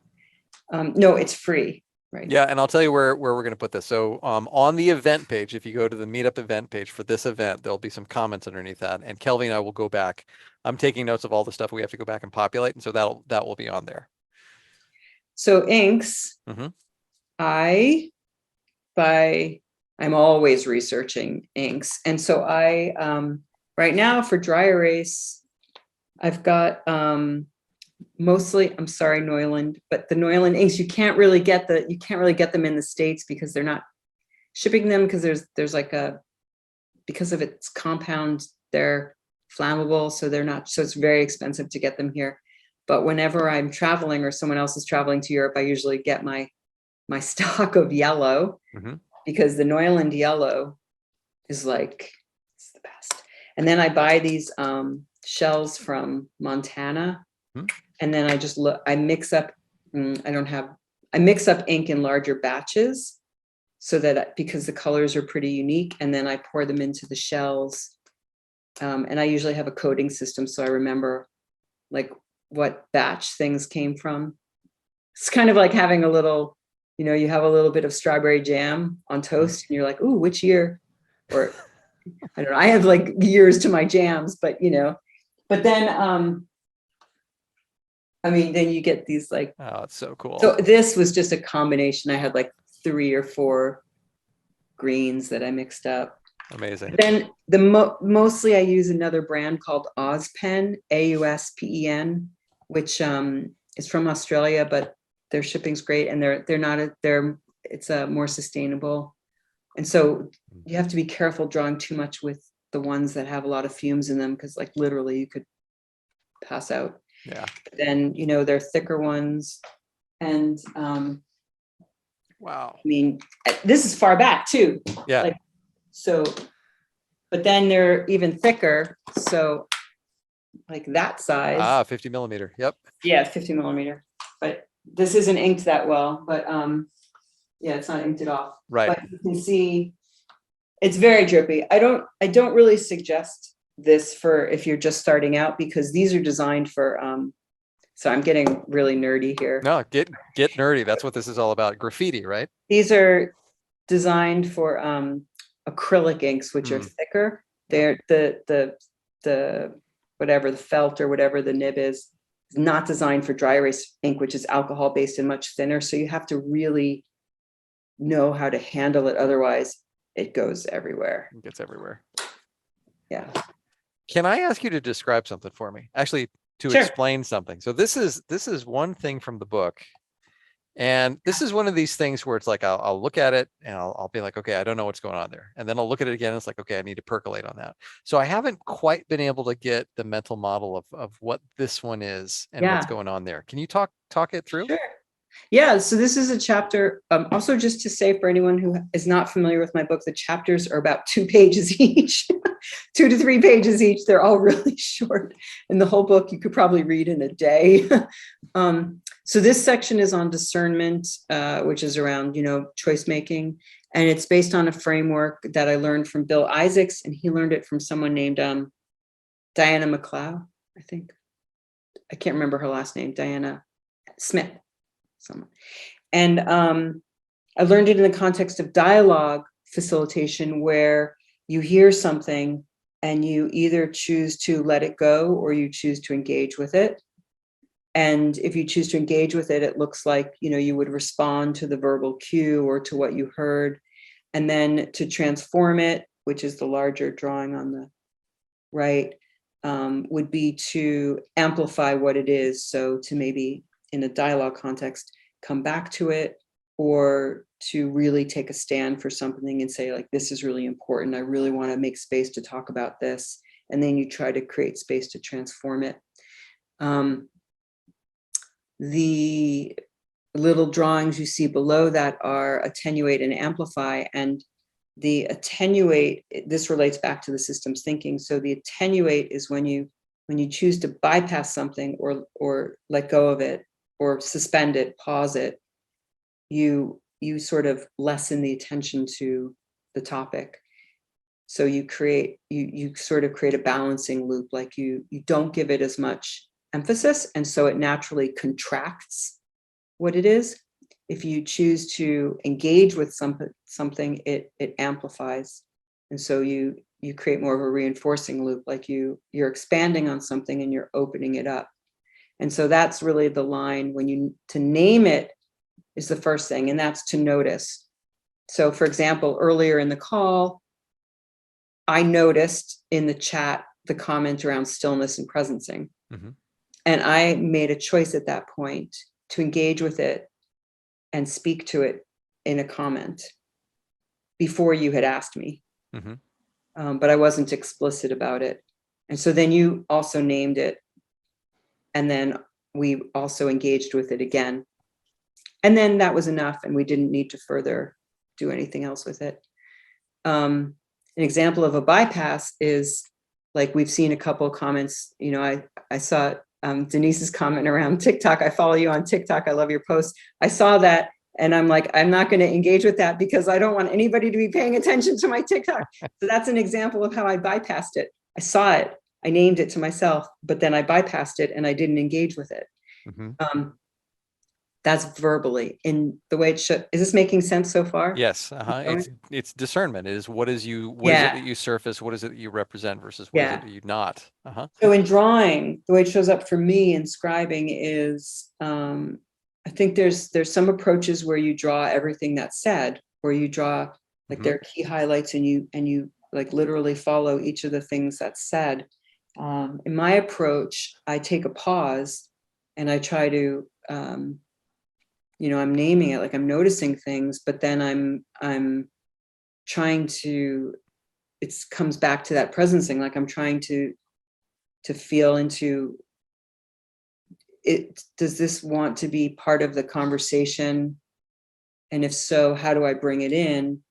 B: No, it's free. Right.
A: Yeah, and I'll tell you where we're going to put this. So on the event page, if you go to the meetup event page for this event, there'll be some comments underneath that. And Kelvy and I will go back. I'm taking notes of all the stuff we have to go back and populate, and so that will be on there.
B: So inks, I'm always researching inks. And so right now for dry erase, I've got mostly, I'm sorry, Neuland, but the Neuland inks, you can't really get them in the States because they're not shipping them because there's like because of its compound, they're flammable. So it's very expensive to get them here. But whenever I'm traveling or someone else is traveling to Europe, I usually get my stock of yellow because the Neuland yellow is like, it's the best. And then I buy these shells from Montana. And then I mix up ink in larger batches so that because the colors are pretty unique, and then I pour them into the shells. And I usually have a coding system. So I remember like what batch things came from. It's kind of like having a little, you have a little bit of strawberry jam on toast and you're like, ooh, which year? Or I don't know, I have like years to my jams, but but then, then you get these like,
A: oh, it's so cool.
B: So this was just a combination. I had like 3 or 4 greens that I mixed up.
A: Amazing.
B: Then mostly I use another brand called Ozpen, AUSPEN, which is from Australia, but their shipping's great and it's more sustainable. And so you have to be careful drawing too much with the ones that have a lot of fumes in them because like literally you could pass out.
A: Yeah.
B: But then they're thicker ones, and
A: wow.
B: This is far back too.
A: Yeah.
B: But then they're even thicker. So like that size.
A: 50 millimeter. Yep.
B: Yeah, 50 millimeter. But this isn't inked that well. But it's not inked at all.
A: Right.
B: But you can see it's very drippy. I don't really suggest this for if you're just starting out because these are designed for so I'm getting really nerdy here.
A: No, get nerdy. That's what this is all about. Graffiti, right?
B: These are designed for acrylic inks, which are thicker. They're the whatever the felt or whatever the nib is not designed for dry erase ink, which is alcohol based and much thinner. So you have to really know how to handle it. Otherwise it goes everywhere.
A: It gets everywhere.
B: Yeah.
A: Can I ask you to describe something for me? Actually, to explain something. So this is one thing from the book. And this is one of these things where it's like, I'll look at it and I'll be like, okay, I don't know what's going on there. And then I'll look at it again. And it's like, okay, I need to percolate on that. So I haven't quite been able to get the mental model of what this one is and what's going on there. Can you talk it through?
B: Sure. Yeah, so this is a chapter. Also, just to say for anyone who is not familiar with my book, the chapters are about 2 pages each, 2 to 3 pages each. They're all really short. And the whole book you could probably read in a day. So this section is on discernment, which is around, choice making. And it's based on a framework that I learned from Bill Isaacs. And he learned it from someone named Diana McLeod, I think. I can't remember her last name, Diana Smith. Someone. And I learned it in the context of dialogue facilitation where you hear something and you either choose to let it go or you choose to engage with it. And if you choose to engage with it, it looks like, you would respond to the verbal cue or to what you heard. And then to transform it, which is the larger drawing on the right, would be to amplify what it is. So to maybe in a dialogue context, come back to it, or to really take a stand for something and say, like, this is really important. I really want to make space to talk about this. And then you try to create space to transform it. The little drawings you see below that are attenuate and amplify. And the attenuate, this relates back to the systems thinking. So the attenuate is when you choose to bypass something or let go of it or suspend it, pause it, you sort of lessen the attention to the topic. So you sort of create a balancing loop, like you don't give it as much emphasis, and so it naturally contracts what it is. If you choose to engage with something, it amplifies, and so you create more of a reinforcing loop, like you're expanding on something and you're opening it up. And so that's really the line to name it is the first thing, and that's to notice. So for example, earlier in the call, I noticed in the chat the comment around stillness and presencing. Mm-hmm. And I made a choice at that point to engage with it and speak to it in a comment before you had asked me. Mm-hmm. But I wasn't explicit about it. And so then you also named it. And then we also engaged with it again. And then that was enough, and we didn't need to further do anything else with it. An example of a bypass is, like, we've seen a couple of comments. I saw Denise's comment around TikTok. I follow you on TikTok. I love your posts. I saw that, and I'm like, I'm not going to engage with that because I don't want anybody to be paying attention to my TikTok. So that's an example of how I bypassed it. I saw it, I named it to myself, but then I bypassed it and I didn't engage with it. Mm-hmm. That's verbally in the way it should. Is this making sense so far?
A: Yes. It's discernment. It is what is it that you surface? What is it that you represent versus what is it that you not?
B: So in drawing, the way it shows up for me in scribing is, I think there's some approaches where you draw everything that's said, where you draw like their key highlights and you like literally follow each of the things that's said. In my approach, I take a pause and I try to, I'm naming it, like I'm noticing things, but then I'm trying to, it comes back to that presencing, like I'm trying to feel into it. Does this want to be part of the conversation? And if so, how do I bring it in?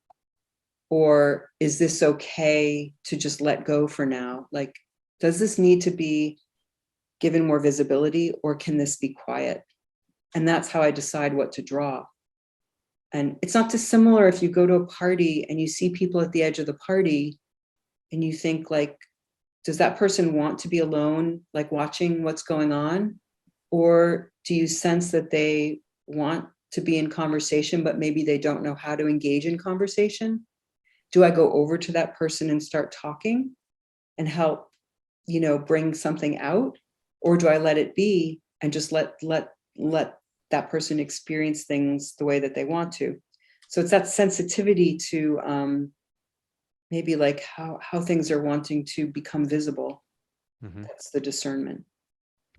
B: Or is this okay to just let go for now? Like, does this need to be given more visibility, or can this be quiet? And that's how I decide what to draw. And it's not dissimilar if you go to a party and you see people at the edge of the party and you think, like, does that person want to be alone, like watching what's going on? Or do you sense that they want to be in conversation, but maybe they don't know how to engage in conversation? Do I go over to that person and start talking and help, bring something out? Or do I let it be and just let that person experience things the way that they want to? So it's that sensitivity to maybe like how things are wanting to become visible. Mm-hmm. That's the discernment.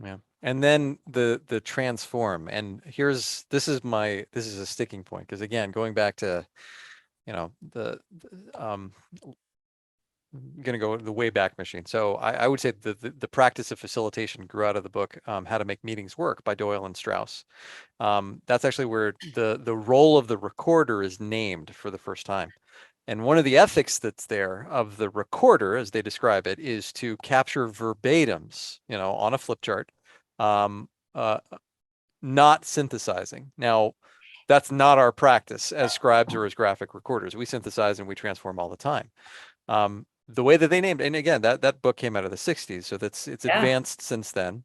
A: Yeah. And then the transform. And this is a sticking point, because again, going back to, I'm going to go the Wayback Machine. So I would say the practice of facilitation grew out of the book, How to Make Meetings Work by Doyle and Strauss. That's actually where the role of the recorder is named for the first time. And one of the ethics that's there of the recorder, as they describe it, is to capture verbatims, on a flip chart, not synthesizing. Now, that's not our practice as scribes or as graphic recorders. We synthesize and we transform all the time. The way that they named, and again, that book came out of the 60s, so it's advanced since then.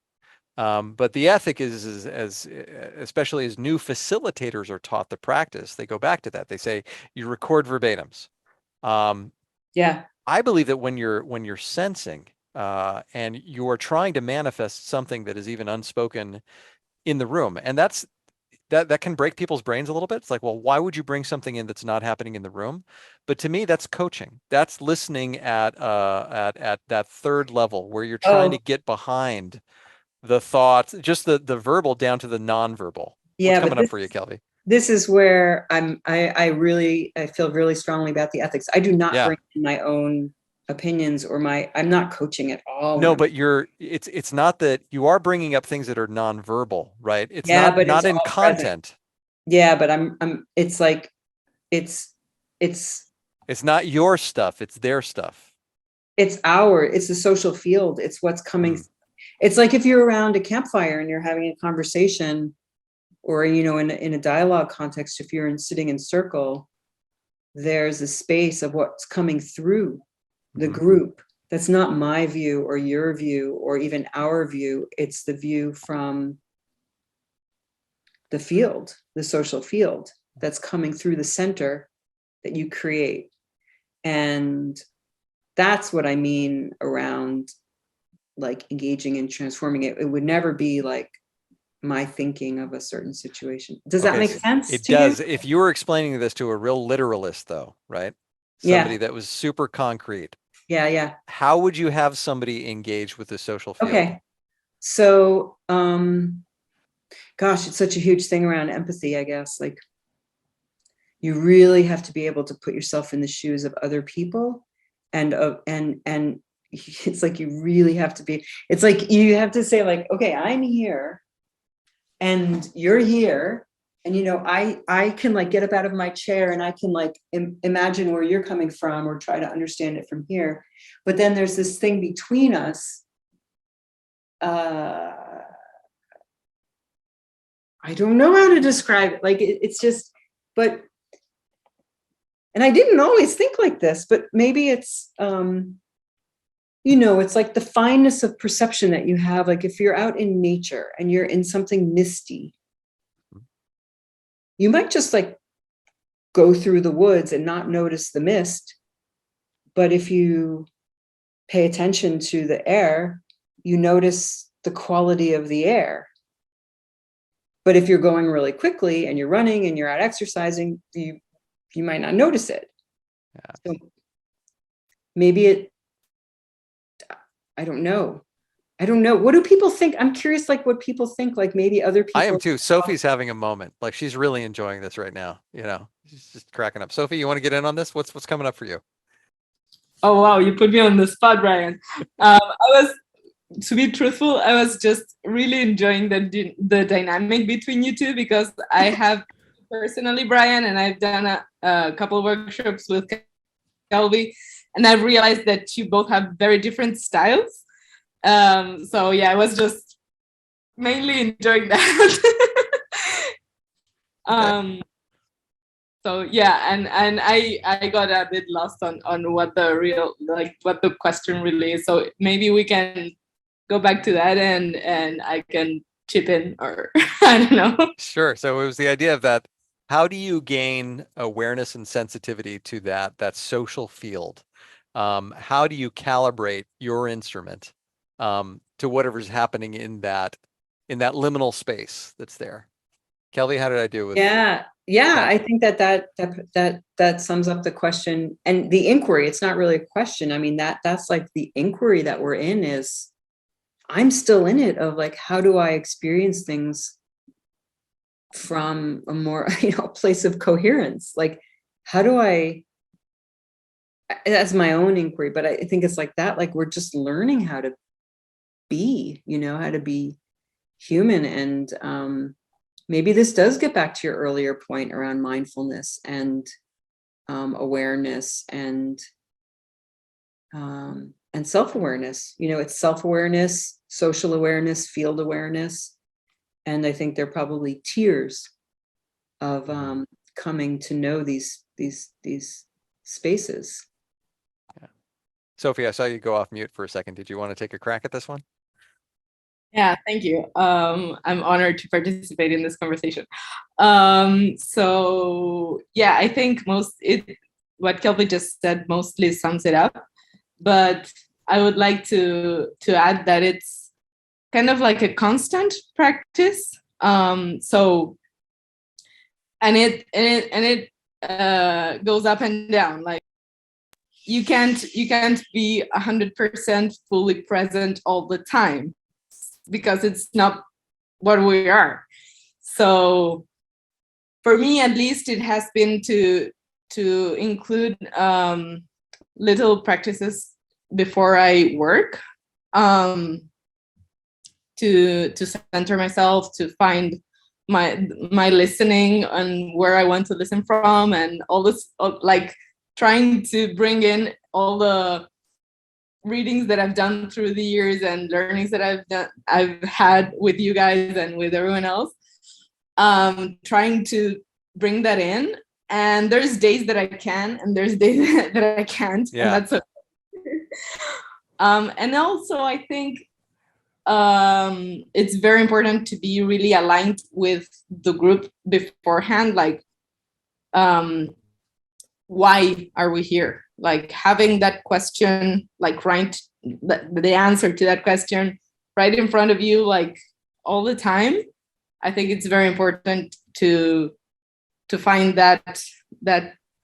A: But the ethic is as especially as new facilitators are taught the practice, they go back to that. They say you record verbatims.
B: Yeah.
A: I believe that when you're sensing and you are trying to manifest something that is even unspoken in the room, and that can break people's brains a little bit. It's like, well, why would you bring something in that's not happening in the room? But to me, that's coaching. That's listening at that third level where you're trying to
B: Oh,
A: get behind the thoughts, just the verbal down to the nonverbal. What's
B: yeah, but
A: coming up for you, Kelvy?
B: this is where I feel really strongly about the ethics. I do not
A: Yeah.
B: bring in my own opinions I'm not coaching at all when
A: No,
B: I'm,
A: but it's not that you are bringing up things that are nonverbal, right? It's
B: yeah,
A: not
B: but it's
A: not in
B: all present.
A: content.
B: Yeah, but it's like, it's, it's,
A: It's not your stuff, it's their stuff.
B: it's the social field. It's what's coming.
A: Mm.
B: It's like if you're around a campfire and you're having a conversation, or, in a dialogue context, if you're sitting in circle, there's a space of what's coming through the
A: Mhm.
B: group. That's not my view or your view or even our view. It's the view from the field, the social field, that's coming through the center that you create. And that's what I mean around like engaging and transforming it. It would never be like my thinking of a certain situation. Does that
A: Okay,
B: make
A: so
B: sense
A: it
B: to you?
A: does. If you were explaining this to a real literalist, though, right? Somebody
B: Yeah.
A: that was super concrete,
B: Yeah. Yeah.
A: how would you have somebody engage with the social field?
B: Okay. So, gosh, it's such a huge thing around empathy, I guess. Like, you really have to be able to put yourself in the shoes of other people, and it's like you really have to be, it's like you have to say like, okay, I'm here and you're here, and I can like get up out of my chair and I can like imagine where you're coming from or try to understand it from here, but then there's this thing between us. I don't know how to describe it. Like it's just, but, and I didn't always think like this, but maybe it's, it's like the fineness of perception that you have. Like if you're out in nature and you're in something misty, you might just like go through the woods and not notice the mist. But if you pay attention to the air, you notice the quality of the air. But if you're going really quickly and you're running and you're out exercising, you might not notice it.
A: Yeah.
B: So maybe I don't know. I don't know. What do people think? I'm curious, like what people think, like maybe other
A: I am
B: people.
A: too. Sophie's having a moment. Like she's really enjoying this right now. She's just cracking up. Sophie, you want to get in on this? What's coming up for you?
C: Oh wow, you put me on the spot, Brian. To be truthful, I was just really enjoying the dynamic between you two, because I have personally, Brian, and I've done a couple of workshops with Kelvy, and I've realized that you both have very different styles. So yeah, I was just mainly enjoying that.
A: Okay.
C: So yeah, and I got a bit lost on what what the question really is. So maybe we can go back to that and I can chip in, or I don't know.
A: Sure. So it was the idea of that. How do you gain awareness and sensitivity to that social field? How do you calibrate your instrument to whatever's happening in that liminal space that's there? Kelvy, how did I do with
B: Yeah. I think that sums up the question and the inquiry. It's not really a question. I mean, that's like the inquiry that we're in is, I'm still in it of like, how do I experience things from a more, place of coherence? Like, how do that's my own inquiry, but I think it's like that, like we're just learning how to be, how to be human. And maybe this does get back to your earlier point around mindfulness and awareness and self-awareness. It's self-awareness, social awareness, field awareness, and I think they're probably tiers of coming to know these spaces.
A: Yeah. Sophie, I saw you go off mute for a second. Did you want to take a crack at this one?
C: Yeah, thank you. I'm honored to participate in this conversation. So yeah, I think what Kelvy just said mostly sums it up. But I would like to add that it's kind of like a constant practice. So and it goes up and down. Like you can't be 100% fully present all the time, because it's not what we are. So for me, at least, it has been to include little practices before I work, to center myself, to find my listening and where I want to listen from, and all this, like trying to bring in all the readings that I've done through the years and learnings that I've had with you guys and with everyone else, trying to bring that in. And there's days that I can, and there's days that I can't,
A: Yeah.
C: and that's okay. And also, I think it's very important to be really aligned with the group beforehand. Like, why are we here? Like having that question, like right, the answer to that question right in front of you, like all the time. I think it's very important to find that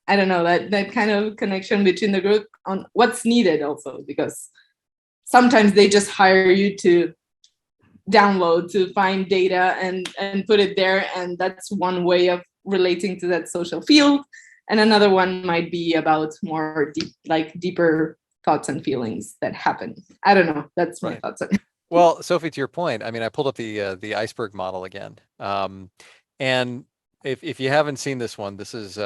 C: I don't know, that kind of connection between the group on what's needed also, because sometimes they just hire you to download, to find data and put it there, and that's one way of relating to that social field. And another one might be about more deeper thoughts and feelings that happen. I don't know. That's my thoughts on it.
A: Well, Sophie, to your point, I mean, I pulled up the iceberg model again, and if you haven't seen this one, this is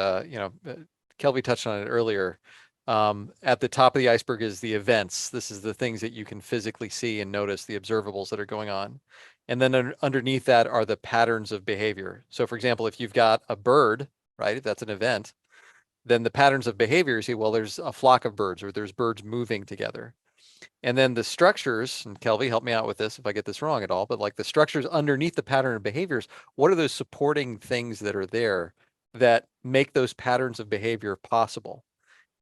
A: Kelvy touched on it earlier. At the top of the iceberg is the events. This is the things that you can physically see and notice, the observables that are going on. And then underneath that are the patterns of behavior. So for example, if you've got a bird, right, if that's an event, then the patterns of behavior, you see, well, there's a flock of birds, or there's birds moving together. And then the structures, and Kelvy, help me out with this if I get this wrong at all, but like the structures underneath the pattern of behaviors, what are those supporting things that are there that make those patterns of behavior possible?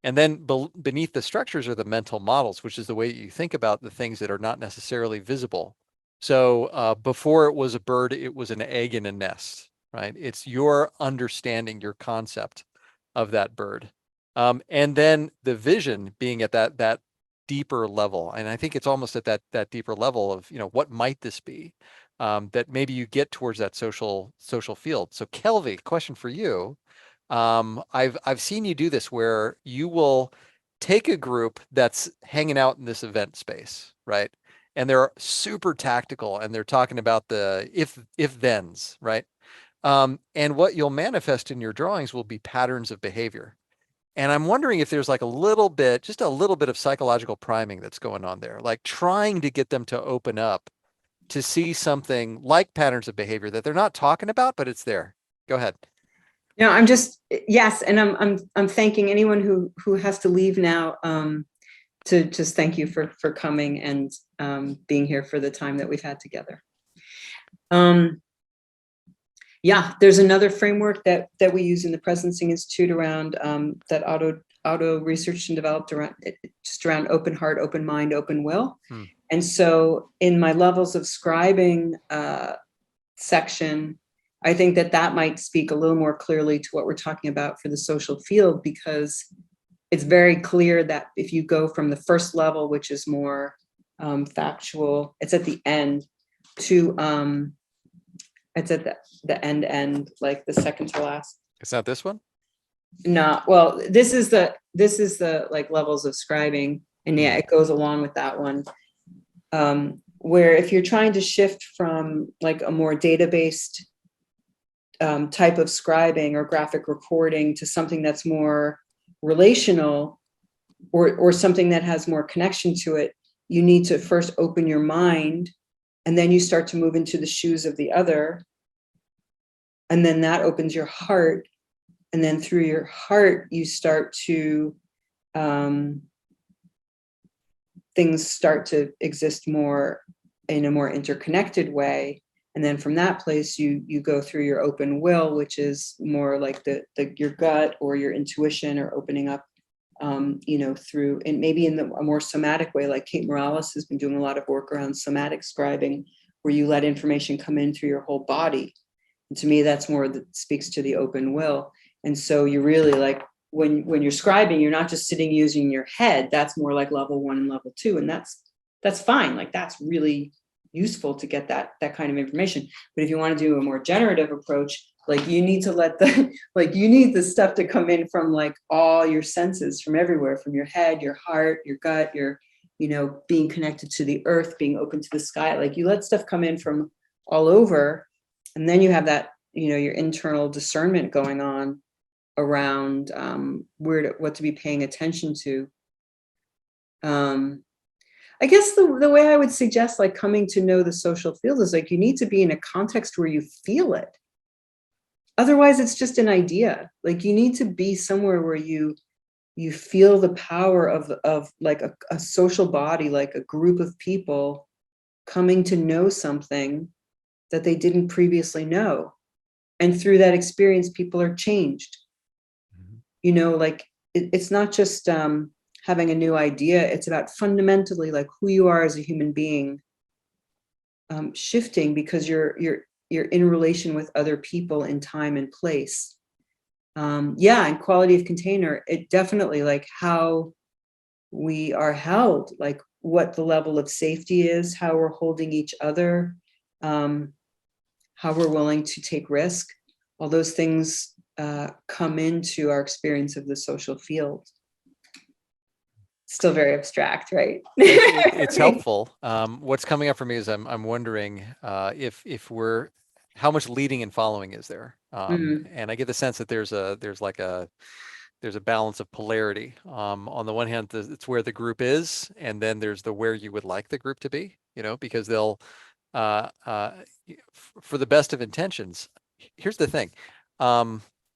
A: And then beneath the structures are the mental models, which is the way you think about the things that are not necessarily visible. So before it was a bird, it was an egg in a nest, right? It's your understanding, your concept of that bird. And then the vision being at that deeper level. And I think it's almost at that deeper level of, what might this be? That maybe you get towards that social field. So Kelvy, question for you. I've seen you do this where you will take a group that's hanging out in this event space, right? And they're super tactical and they're talking about the if thens, right? And what you'll manifest in your drawings will be patterns of behavior. And I'm wondering if there's like just a little bit of psychological priming that's going on there, like trying to get them to open up to see something like patterns of behavior that they're not talking about, but it's there. Go ahead.
B: No, I'm just, yes, and I'm thanking anyone who has to leave now, to just thank you for coming and being here for the time that we've had together. Yeah, there's another framework that we use in the Presencing Institute around that Otto researched and developed around open heart, open mind, open will. And so in my levels of scribing section, I think that might speak a little more clearly to what we're talking about for the social field, because it's very clear that if you go from the first level, which is more factual, it's at the end, to it's at the end, like the second to last.
A: It's not this one?
B: No, well, this is the like levels of scribing, and yeah, it goes along with that one. Where if you're trying to shift from like a more data-based type of scribing or graphic recording to something that's more relational, or something that has more connection to it, you need to first open your mind, and then you start to move into the shoes of the other, and then that opens your heart, and then through your heart you start to things start to exist more in a more interconnected way, And then from that place, you go through your open will, which is more like your gut or your intuition, or opening up, through, and maybe in a more somatic way, like Kate Morales has been doing a lot of work around somatic scribing, where you let information come in through your whole body. And to me, that's more that speaks to the open will. And so you really, like, when you're scribing, you're not just sitting using your head. That's more like level 1 and level 2. And that's fine. Like, that's really useful to get that kind of information. But if you want to do a more generative approach, like, you need to let you need the stuff to come in from like all your senses, from everywhere, from your head, your heart, your gut, your, being connected to the earth, being open to the sky. Like, you let stuff come in from all over, and then you have that, your internal discernment going on around what to be paying attention to. I guess the way I would suggest, like, coming to know the social field is, like, you need to be in a context where you feel it. Otherwise, it's just an idea. Like, you need to be somewhere where you feel the power of like a social body, like a group of people coming to know something that they didn't previously know. And through that experience, people are changed. Like, it's not just having a new idea. It's about fundamentally, like, who you are as a human being shifting, because you're in relation with other people in time and place. And quality of container, it definitely, like, how we are held, like what the level of safety is, how we're holding each other, how we're willing to take risk. All those things come into our experience of the social field. Still very abstract, right?
A: It's helpful. What's coming up for me is I'm wondering if we're, how much leading and following is there? And I get the sense that there's a balance of polarity. On the one hand, it's where the group is, and then there's the where you would like the group to be, because they'll, for the best of intentions. Here's the thing.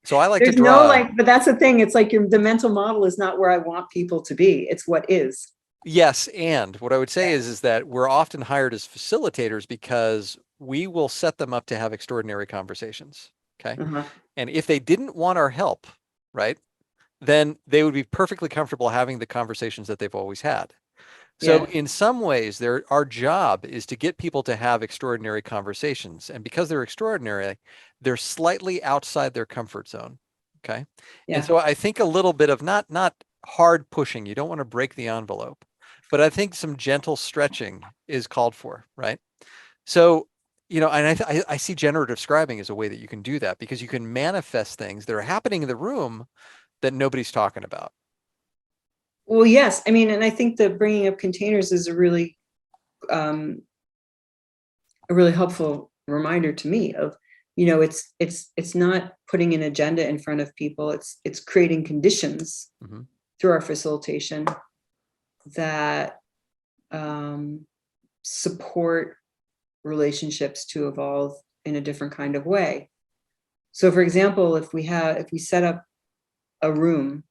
A: So I like
B: There's
A: to draw.
B: no, like, but that's the thing. It's like the mental model is not where I want people to be. It's what is.
A: Yes, and what I would say is that we're often hired as facilitators because we will set them up to have extraordinary conversations. Okay. And if they didn't want our help, right, then they would be perfectly comfortable having the conversations that they've always had. So in some ways, our job is to get people to have extraordinary conversations. And because they're extraordinary, they're slightly outside their comfort zone. Okay. And so I think a little bit of not hard pushing. You don't want to break the envelope, but I think some gentle stretching is called for, right? So, and I see generative scribing as a way that you can do that, because you can manifest things that are happening in the room that nobody's talking about.
B: Well, yes. I mean, and I think the bringing up containers is a really helpful reminder to me of, it's not putting an agenda in front of people. It's creating conditions through our facilitation that support relationships to evolve in a different kind of way. So, for example, if we set up a room,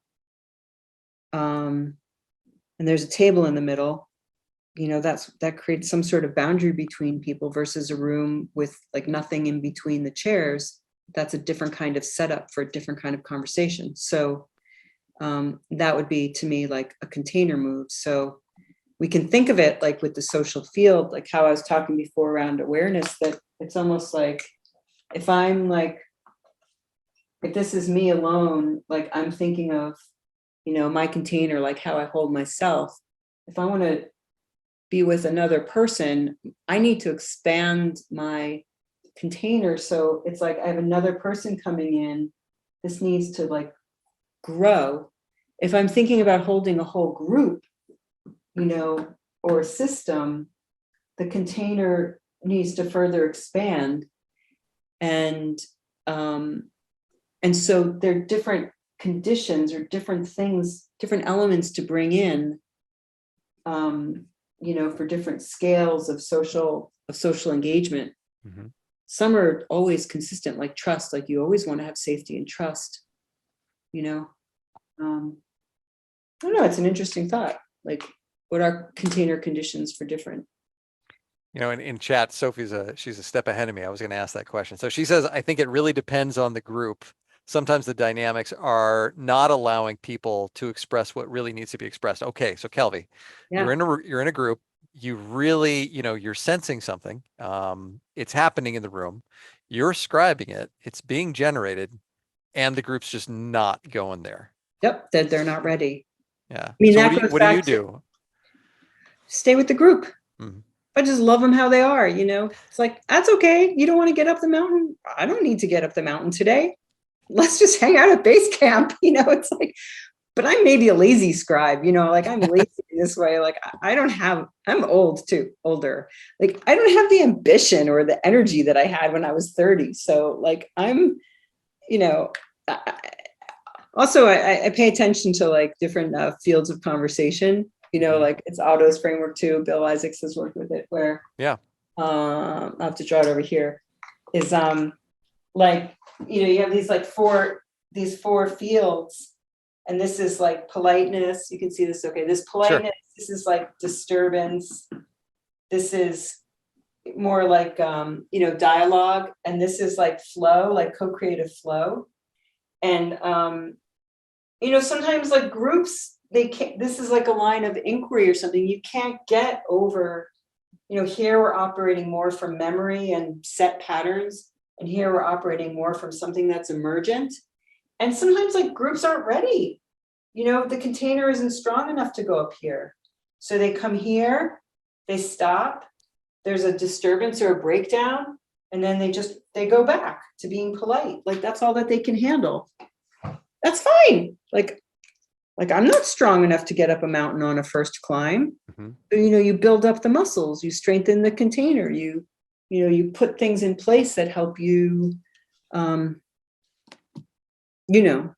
B: and there's a table in the middle, that creates some sort of boundary between people, versus a room with, like, nothing in between the chairs. That's a different kind of setup for a different kind of conversation. So that would be, to me, like a container move. So we can think of it like with the social field, like how I was talking before around awareness, that it's almost like, if this is me alone, like, I'm thinking of, my container, like how I hold myself. If I want to be with another person, I need to expand my container. So it's like I have another person coming in. This needs to, like, grow. If I'm thinking about holding a whole group, or a system, the container needs to further expand. And so there are different conditions or different things, different elements to bring in, for different scales of social engagement. Some are always consistent, like trust, like you always want to have safety and trust, I don't know, it's an interesting thought. Like, what are container conditions for different?
A: In chat, she's a step ahead of me. I was going to ask that question. So she says, I think it really depends on the group. Sometimes the dynamics are not allowing people to express what really needs to be expressed. Okay, so Kelvy,
B: Yeah.
A: you're in a group. You really, you're sensing something. It's happening in the room. You're scribing it. It's being generated, and the group's just not going there.
B: Yep, that they're not ready.
A: Yeah.
B: I mean,
A: So
B: that goes
A: what do you
B: back to
A: do?
B: stay with the group.
A: Mhm.
B: I just love them how they are, It's like, that's okay. You don't want to get up the mountain? I don't need to get up the mountain today. Let's just hang out at base camp. It's like, but I'm maybe a lazy scribe, like I'm lazy this way. Like I'm old too, older. Like I don't have the ambition or the energy that I had when I was 30. So like also I pay attention to like different fields of conversation. Like it's Otto's framework too. Bill Isaacs has worked with it where I'll have to draw it over here, is like, you have these four fields, and this is like politeness. You can see this. Okay. This politeness, This is like disturbance. This is more like, dialogue. And this is like flow, like co-creative flow. And, sometimes like groups, this is like a line of inquiry or something. You can't get over, here we're operating more from memory and set patterns. And here we're operating more from something that's emergent. And sometimes like groups aren't ready. The container isn't strong enough to go up here. So they come here, they stop, there's a disturbance or a breakdown, and then they go back to being polite. Like that's all that they can handle. That's fine. Like I'm not strong enough to get up a mountain on a first climb.
A: Mhm.
B: You build up the muscles, you strengthen the container, you put things in place that help you,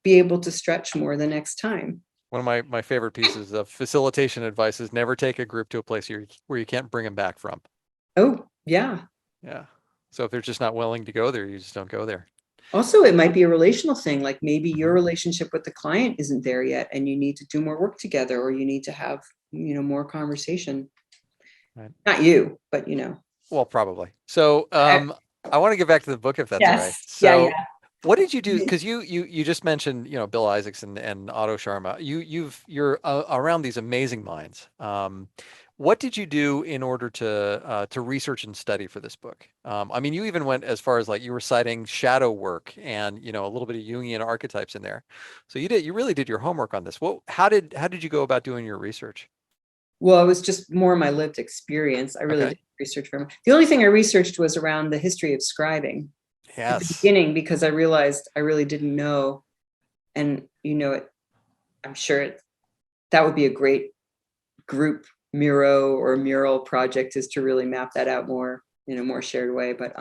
B: be able to stretch more the next time.
A: One of my favorite pieces of facilitation advice is never take a group to a place where you can't bring them back from.
B: Oh, yeah.
A: Yeah. So if they're just not willing to go there, you just don't go there.
B: Also, it might be a relational thing. Like maybe your relationship with the client isn't there yet and you need to do more work together, or you need to have, more conversation.
A: Right.
B: Not you, but
A: Well, probably. So I want to get back to the book if that's all right.
B: Yes.
A: So
B: Yeah.
A: what did you do? Because you just mentioned, Bill Isaacs and Otto Sharma. You're around these amazing minds. What did you do in order to research and study for this book? I mean, you even went as far as like you were citing shadow work and a little bit of Jungian archetypes in there. So you really did your homework on this. How did you go about doing your research?
B: Well, it was just more my lived experience. I really didn't research very much. The only thing I researched was around the history of scribing. At the beginning, because I realized I really didn't know, and I'm sure that would be a great group mural project, is to really map that out more in a more shared way. But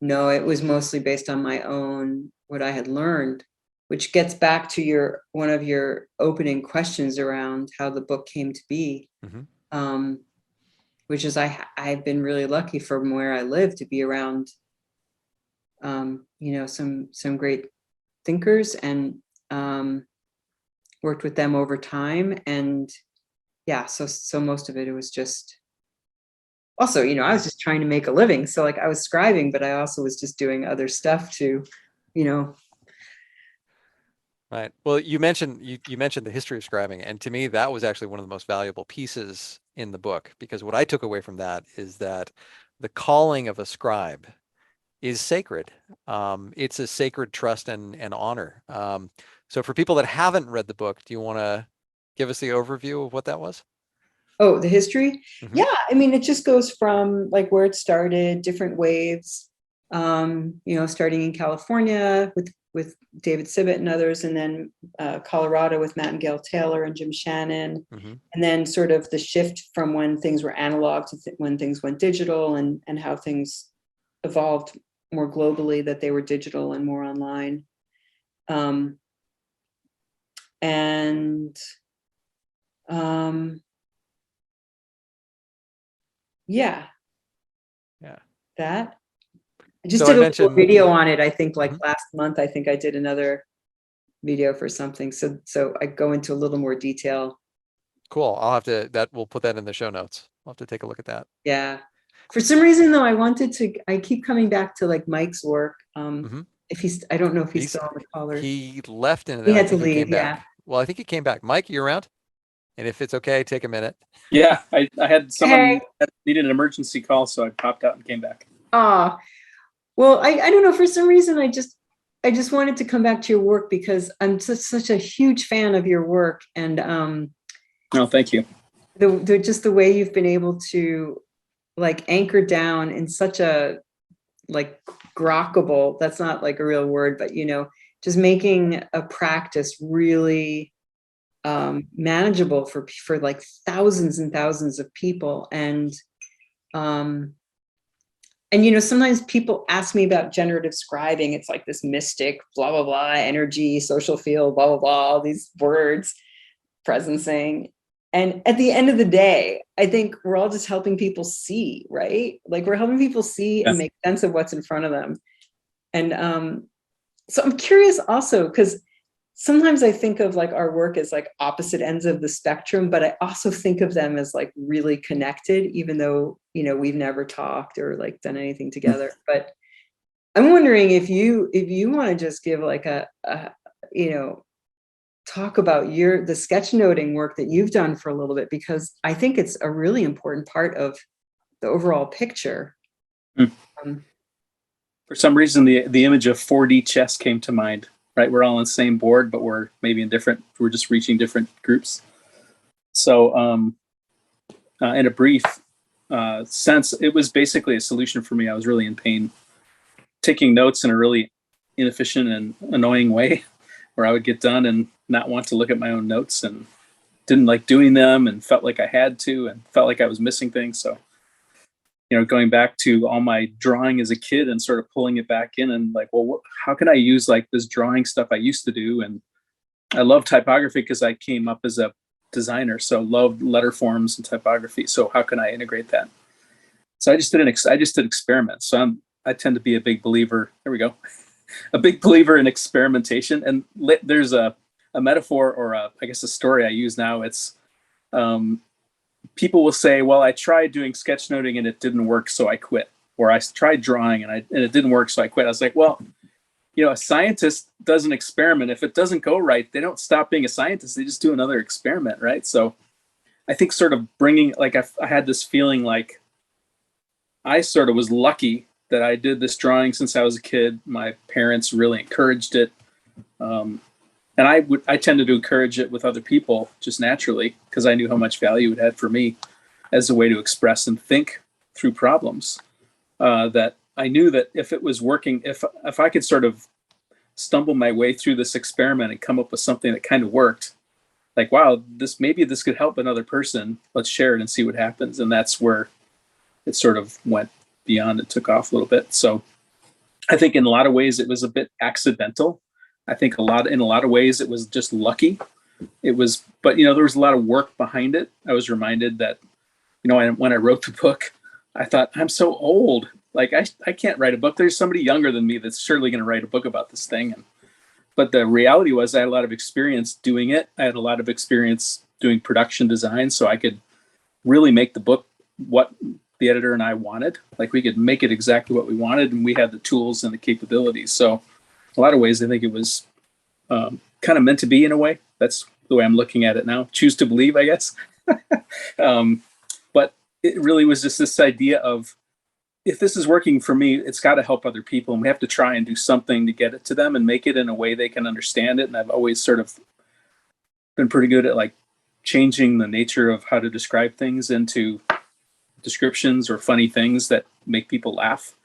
B: no, it was mostly based on my own, what I had learned, which gets back to one of your opening questions around how the book came to be. Mm-hmm. Which is I've been really lucky from where I live to be around some great thinkers, and worked with them over time. And yeah, so most of it was just, also, I was just trying to make a living. So like I was scribing, but I also was just doing other stuff to,
A: Right. Well, you mentioned the history of scribing, and to me, that was actually one of the most valuable pieces in the book, because what I took away from that is that the calling of a scribe is sacred. It's a sacred trust and honor. So for people that haven't read the book, do you want to give us the overview of what that was?
B: Oh, the history?
A: Mm-hmm.
B: Yeah. I mean, it just goes from like where it started, different waves, starting in California with David Sibbett and others, and then Colorado with Matt and Gail Taylor and Jim Shannon. Mm-hmm. And then sort of the shift from when things were analog to when things went digital, and how things evolved more globally, that they were digital and more online. Yeah. That. I just did a little video on it. I think like last month, I think I did another video for something. So I go into a little more detail.
A: Cool. I'll have to, we'll put that in the show notes. I'll have to take a look at that.
B: Yeah. For some reason though, I keep coming back to like Mike's work.
A: Mhm.
B: If he's, I don't know if he's
A: He's,
B: still on the call or
A: he left and
B: he
A: then I
B: had to
A: think he came
B: leave. Yeah.
A: back. Well, I think he came back. Mike, you around? And if it's okay, take a minute.
D: Yeah, I had someone
B: Hey.
D: that needed an emergency call, so I popped out and came back.
B: Ah, well, I don't know. For some reason, I just wanted to come back to your work because I'm such a huge fan of your work, and
D: No, thank you.
B: just the way you've been able to like anchor down in such a like grokkable, that's not like a real word, but you know, just making a practice really manageable for like thousands and thousands of people. And you know, sometimes people ask me about generative scribing. It's like this mystic, blah, blah, blah, energy, social field, blah, blah, blah, all these words, presencing. And at the end of the day, I think we're all just helping people see, right? Like we're helping people see and make sense of what's in front of them. And so I'm curious also, because sometimes I think of like our work as like opposite ends of the spectrum, but I also think of them as like really connected, even though, you know, we've never talked or like done anything together. But I'm wondering if you want to just give like a you know, talk about the sketchnoting work that you've done for a little bit, because I think it's a really important part of the overall picture.
D: For some reason, the image of 4D chess came to mind. Right, we're all on the same board, but we're maybe we're just reaching different groups. So in a brief sense, it was basically a solution for me. I was really in pain, taking notes in a really inefficient and annoying way, where I would get done and not want to look at my own notes and didn't like doing them and felt like I had to and felt like I was missing things. So, you know, going back to all my drawing as a kid and sort of pulling it back in and like, well, how can I use like this drawing stuff I used to do? And I love typography because I came up as a designer, so loved letter forms and typography. So how can I integrate that? So I just did experiments. So I tend to be a big believer. There we go. A big believer in experimentation. And there's a metaphor or I guess a story I use now. It's people will say, well, I tried doing sketchnoting and it didn't work, so I quit. Or I tried drawing and it didn't work, so I quit. I was like, well, you know, a scientist does an experiment. If it doesn't go right, they don't stop being a scientist. They just do another experiment, right? So I think sort of bringing, like I had this feeling like I sort of was lucky that I did this drawing since I was a kid. My parents really encouraged it. And I tended to encourage it with other people just naturally because I knew how much value it had for me as a way to express and think through problems. That I knew that if it was working, if I could sort of stumble my way through this experiment and come up with something that kind of worked, like, wow, maybe this could help another person. Let's share it and see what happens. And that's where it sort of went beyond and took off a little bit. So I think in a lot of ways it was a bit accidental. I think in a lot of ways it was just lucky. But you know, there was a lot of work behind it. I was reminded that, you know, when I wrote the book, I thought, I'm so old. Like I can't write a book. There's somebody younger than me that's surely going to write a book about this thing. But the reality was I had a lot of experience doing it. I had a lot of experience doing production design, so I could really make the book what the editor and I wanted. Like we could make it exactly what we wanted, and we had the tools and the capabilities. So a lot of ways, I think it was kind of meant to be in a way. That's the way I'm looking at it now. Choose to believe, I guess. But it really was just this idea of, if this is working for me, it's got to help other people. And we have to try and do something to get it to them and make it in a way they can understand it. And I've always sort of been pretty good at like changing the nature of how to describe things into descriptions or funny things that make people laugh.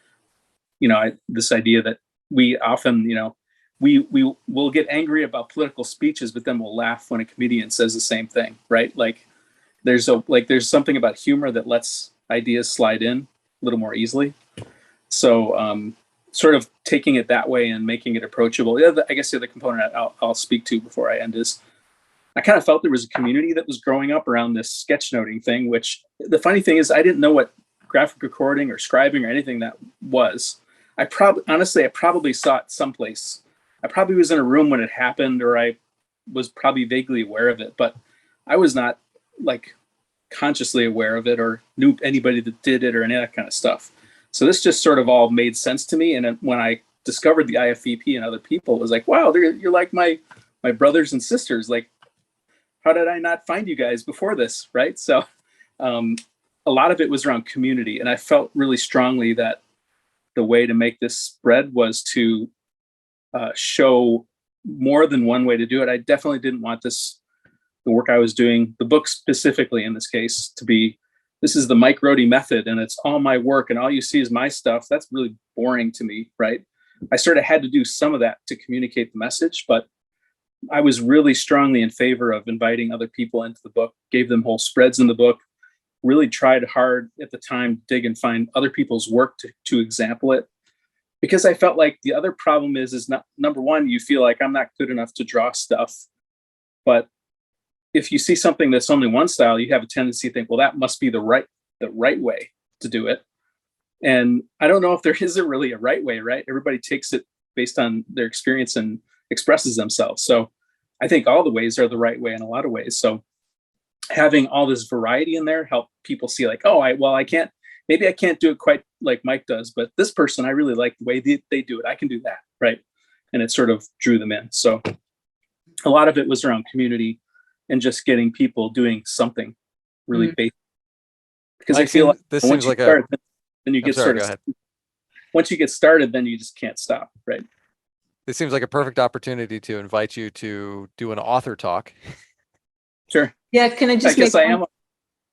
D: You know, this idea that we often, you know, we will get angry about political speeches, but then we'll laugh when a comedian says the same thing, right? Like there's something about humor that lets ideas slide in a little more easily. So sort of taking it that way and making it approachable. I guess the other component I'll speak to before I end is I kind of felt there was a community that was growing up around this sketchnoting thing, which the funny thing is I didn't know what graphic recording or scribing or anything that was. I probably saw it someplace. I probably was in a room when it happened, or I was probably vaguely aware of it, but I was not like consciously aware of it or knew anybody that did it or any of that kind of stuff. So this just sort of all made sense to me. And then when I discovered the IFEP and other people, it was like, wow, you're like my brothers and sisters. Like, how did I not find you guys before this, right? So a lot of it was around community. And I felt really strongly that the way to make this spread was to show more than one way to do it. I definitely didn't want the work I was doing, the book specifically in this case, to be, this is the Mike Rohde method and it's all my work and all you see is my stuff. That's really boring to me, right? I sort of had to do some of that to communicate the message, but I was really strongly in favor of inviting other people into the book, gave them whole spreads in the book, really tried hard at the time to dig and find other people's work to example it. Because I felt like the other problem is not, number one, you feel like I'm not good enough to draw stuff, but if you see something that's only one style, you have a tendency to think, well, that must be the right way to do it. And I don't know if there isn't really a right way, right? Everybody takes it based on their experience and expresses themselves. So I think all the ways are the right way in a lot of ways. So having all this variety in there helped people see like, oh, maybe I can't do it quite like Mike does, but this person, I really like the way they do it. I can do that, right? And it sort of drew them in. So a lot of it was around community and just getting people doing something really basic. Because I feel like
A: this
D: once
A: seems
D: you
A: like
D: start, then you get
A: sorry,
D: started. Once you get started, then you just can't stop, right?
A: this seems like a perfect opportunity to invite you to do an author talk.
D: Sure.
B: Yeah, can I just
D: I guess I am.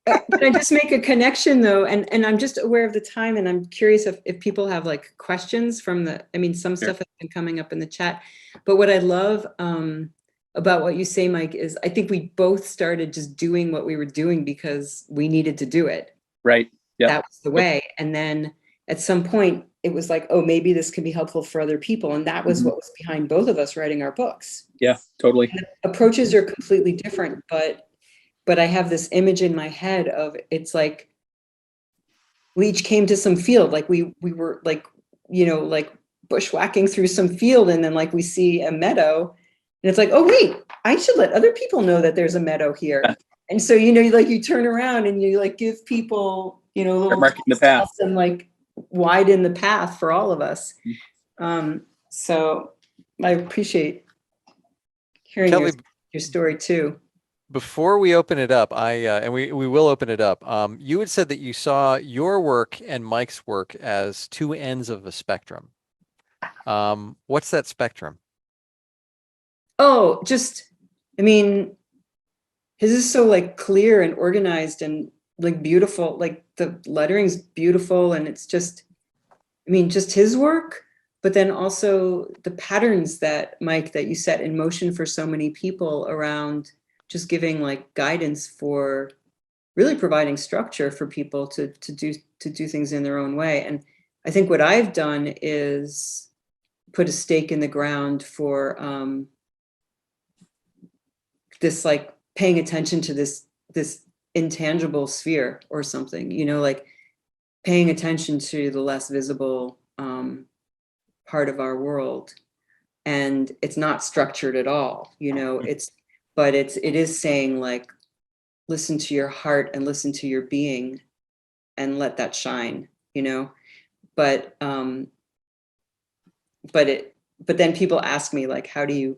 B: Can I just make a connection though? And I'm just aware of the time and I'm curious if people have like questions from some stuff has been coming up in the chat, but what I love about what you say, Mike, is I think we both started just doing what we were doing because we needed to do it.
D: Right. Yeah.
B: That was the way. And then at some point it was like, oh, maybe this can be helpful for other people. And that was what was behind both of us writing our books.
D: Yeah, totally.
B: And approaches are completely different, but I have this image in my head of it's like we each came to some field, like we were like, like bushwhacking through some field, and then like we see a meadow, and it's like, oh wait, I should let other people know that there's a meadow here. And so you turn around and you like give people little
D: marking the path
B: and like widen the path for all of us. So I appreciate hearing
A: Kelvy,
B: your story too.
A: Before we open it up, and we will open it up. You had said that you saw your work and Mike's work as two ends of a spectrum. What's that spectrum?
B: Oh, his is so like clear and organized and like beautiful. Like the lettering's beautiful, and it's just his work. But then also the patterns that Mike, that you set in motion for so many people around just giving like guidance for really providing structure for people to do things in their own way. And I think what I've done is put a stake in the ground for this like paying attention to this intangible sphere or something, like paying attention to the less visible part of our world. And it's not structured at all, but it is saying like, listen to your heart and listen to your being and let that shine, but then people ask me like, how do you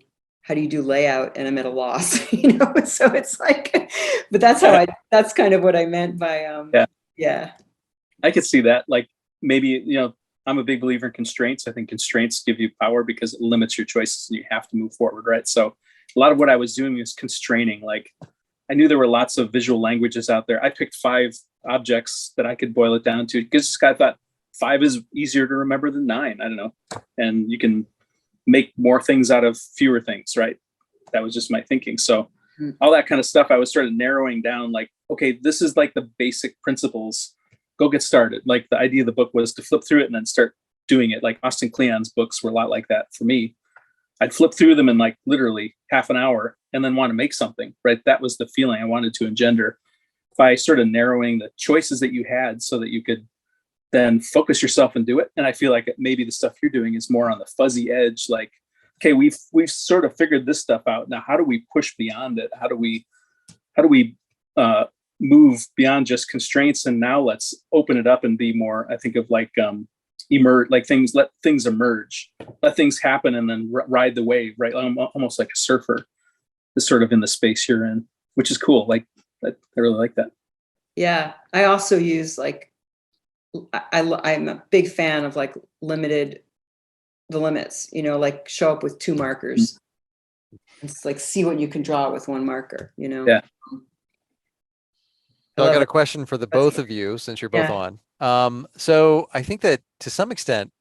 B: do layout? And I'm at a loss, so it's like, but that's kind of what I meant by, yeah.
D: I could see that. Like maybe, I'm a big believer in constraints. I think constraints give you power because it limits your choices and you have to move forward, right? So a lot of what I was doing was constraining. Like I knew there were lots of visual languages out there. I picked 5 objects that I could boil it down to because I thought 5 is easier to remember than 9. I don't know. And you can make more things out of fewer things, right? That was just my thinking. So all that kind of stuff, I was sort of narrowing down like, okay, this is like the basic principles. Go get started. Like the idea of the book was to flip through it and then start doing it. Like Austin Kleon's books were a lot like that for me. I'd flip through them in like literally half an hour and then want to make something, right? That was the feeling I wanted to engender by sort of narrowing the choices that you had so that you could then focus yourself and do it. And I feel like maybe the stuff you're doing is more on the fuzzy edge. Like, okay, we've sort of figured this stuff out. Now, how do we push beyond it? How do we move beyond just constraints, and now let's open it up and be more, I think of like emerge, like things, let things emerge, let things happen, and then ride the wave, right? Almost like a surfer is sort of in the space you're in, which is cool. Like I really like that.
B: Yeah, I also use like I'm a big fan of like the limits, like show up with 2 markers. It's like see what you can draw with 1 marker,
D: Yeah.
A: So I got a question for the both of you, since you're both on. So I think that to some extent,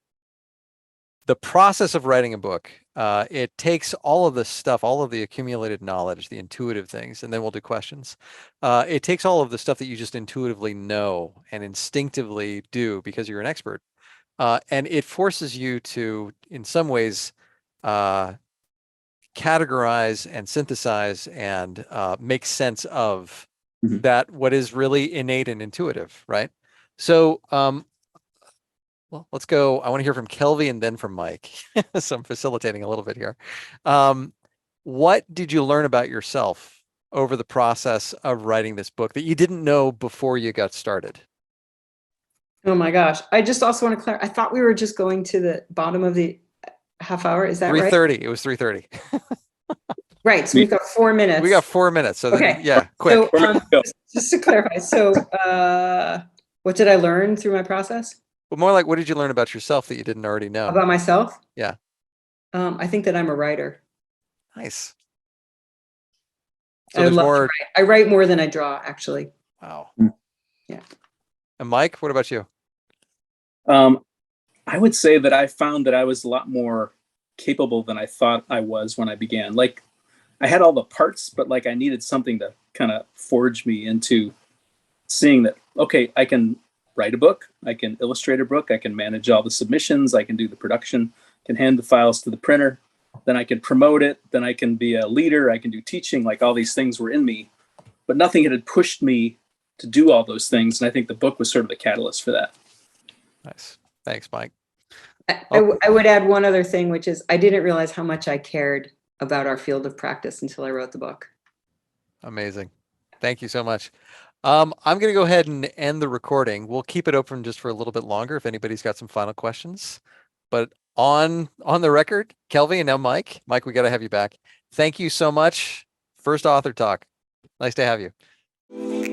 A: the process of writing a book, it takes all of the stuff, all of the accumulated knowledge, the intuitive things, and then we'll do questions. It takes all of the stuff that you just intuitively know and instinctively do because you're an expert. And it forces you to, in some ways, categorize and synthesize and make sense of that what is really innate and intuitive, right? So, well, let's go. I want to hear from Kelvy and then from Mike. So I'm facilitating a little bit here. What did you learn about yourself over the process of writing this book that you didn't know before you got started?
B: Oh my gosh. I just also want to clarify. I thought we were just going to the bottom of the half hour. Is that right?
A: 3:30. It was 3:30.
B: Right. So we've got 4 minutes.
A: We got 4 minutes. So
B: Okay.
A: then, yeah, quick.
B: So just to clarify. So what did I learn through my process?
A: But more like, what did you learn about yourself that you didn't already know?
B: About myself?
A: Yeah.
B: I think that I'm a writer.
A: Nice. So
B: I
A: there's
B: love to
A: more.
B: write. I write more than I draw, actually.
A: Wow.
B: Yeah.
A: And Mike, what about you?
D: I would say that I found that I was a lot more capable than I thought I was when I began. Like I had all the parts, but like I needed something to kind of forge me into seeing that, okay, I can write a book, I can illustrate a book, I can manage all the submissions, I can do the production, can hand the files to the printer, then I can promote it, then I can be a leader, I can do teaching, like all these things were in me, but nothing had pushed me to do all those things. And I think the book was sort of the catalyst for that.
A: Nice. Thanks, Mike.
B: I would add one other thing, which is I didn't realize how much I cared about our field of practice until I wrote the book.
A: Amazing. Thank you so much. I'm going to go ahead and end the recording. We'll keep it open just for a little bit longer if anybody's got some final questions. But on the record, Kelvy and now Mike. Mike, we got to have you back. Thank you so much. First author talk. Nice to have you.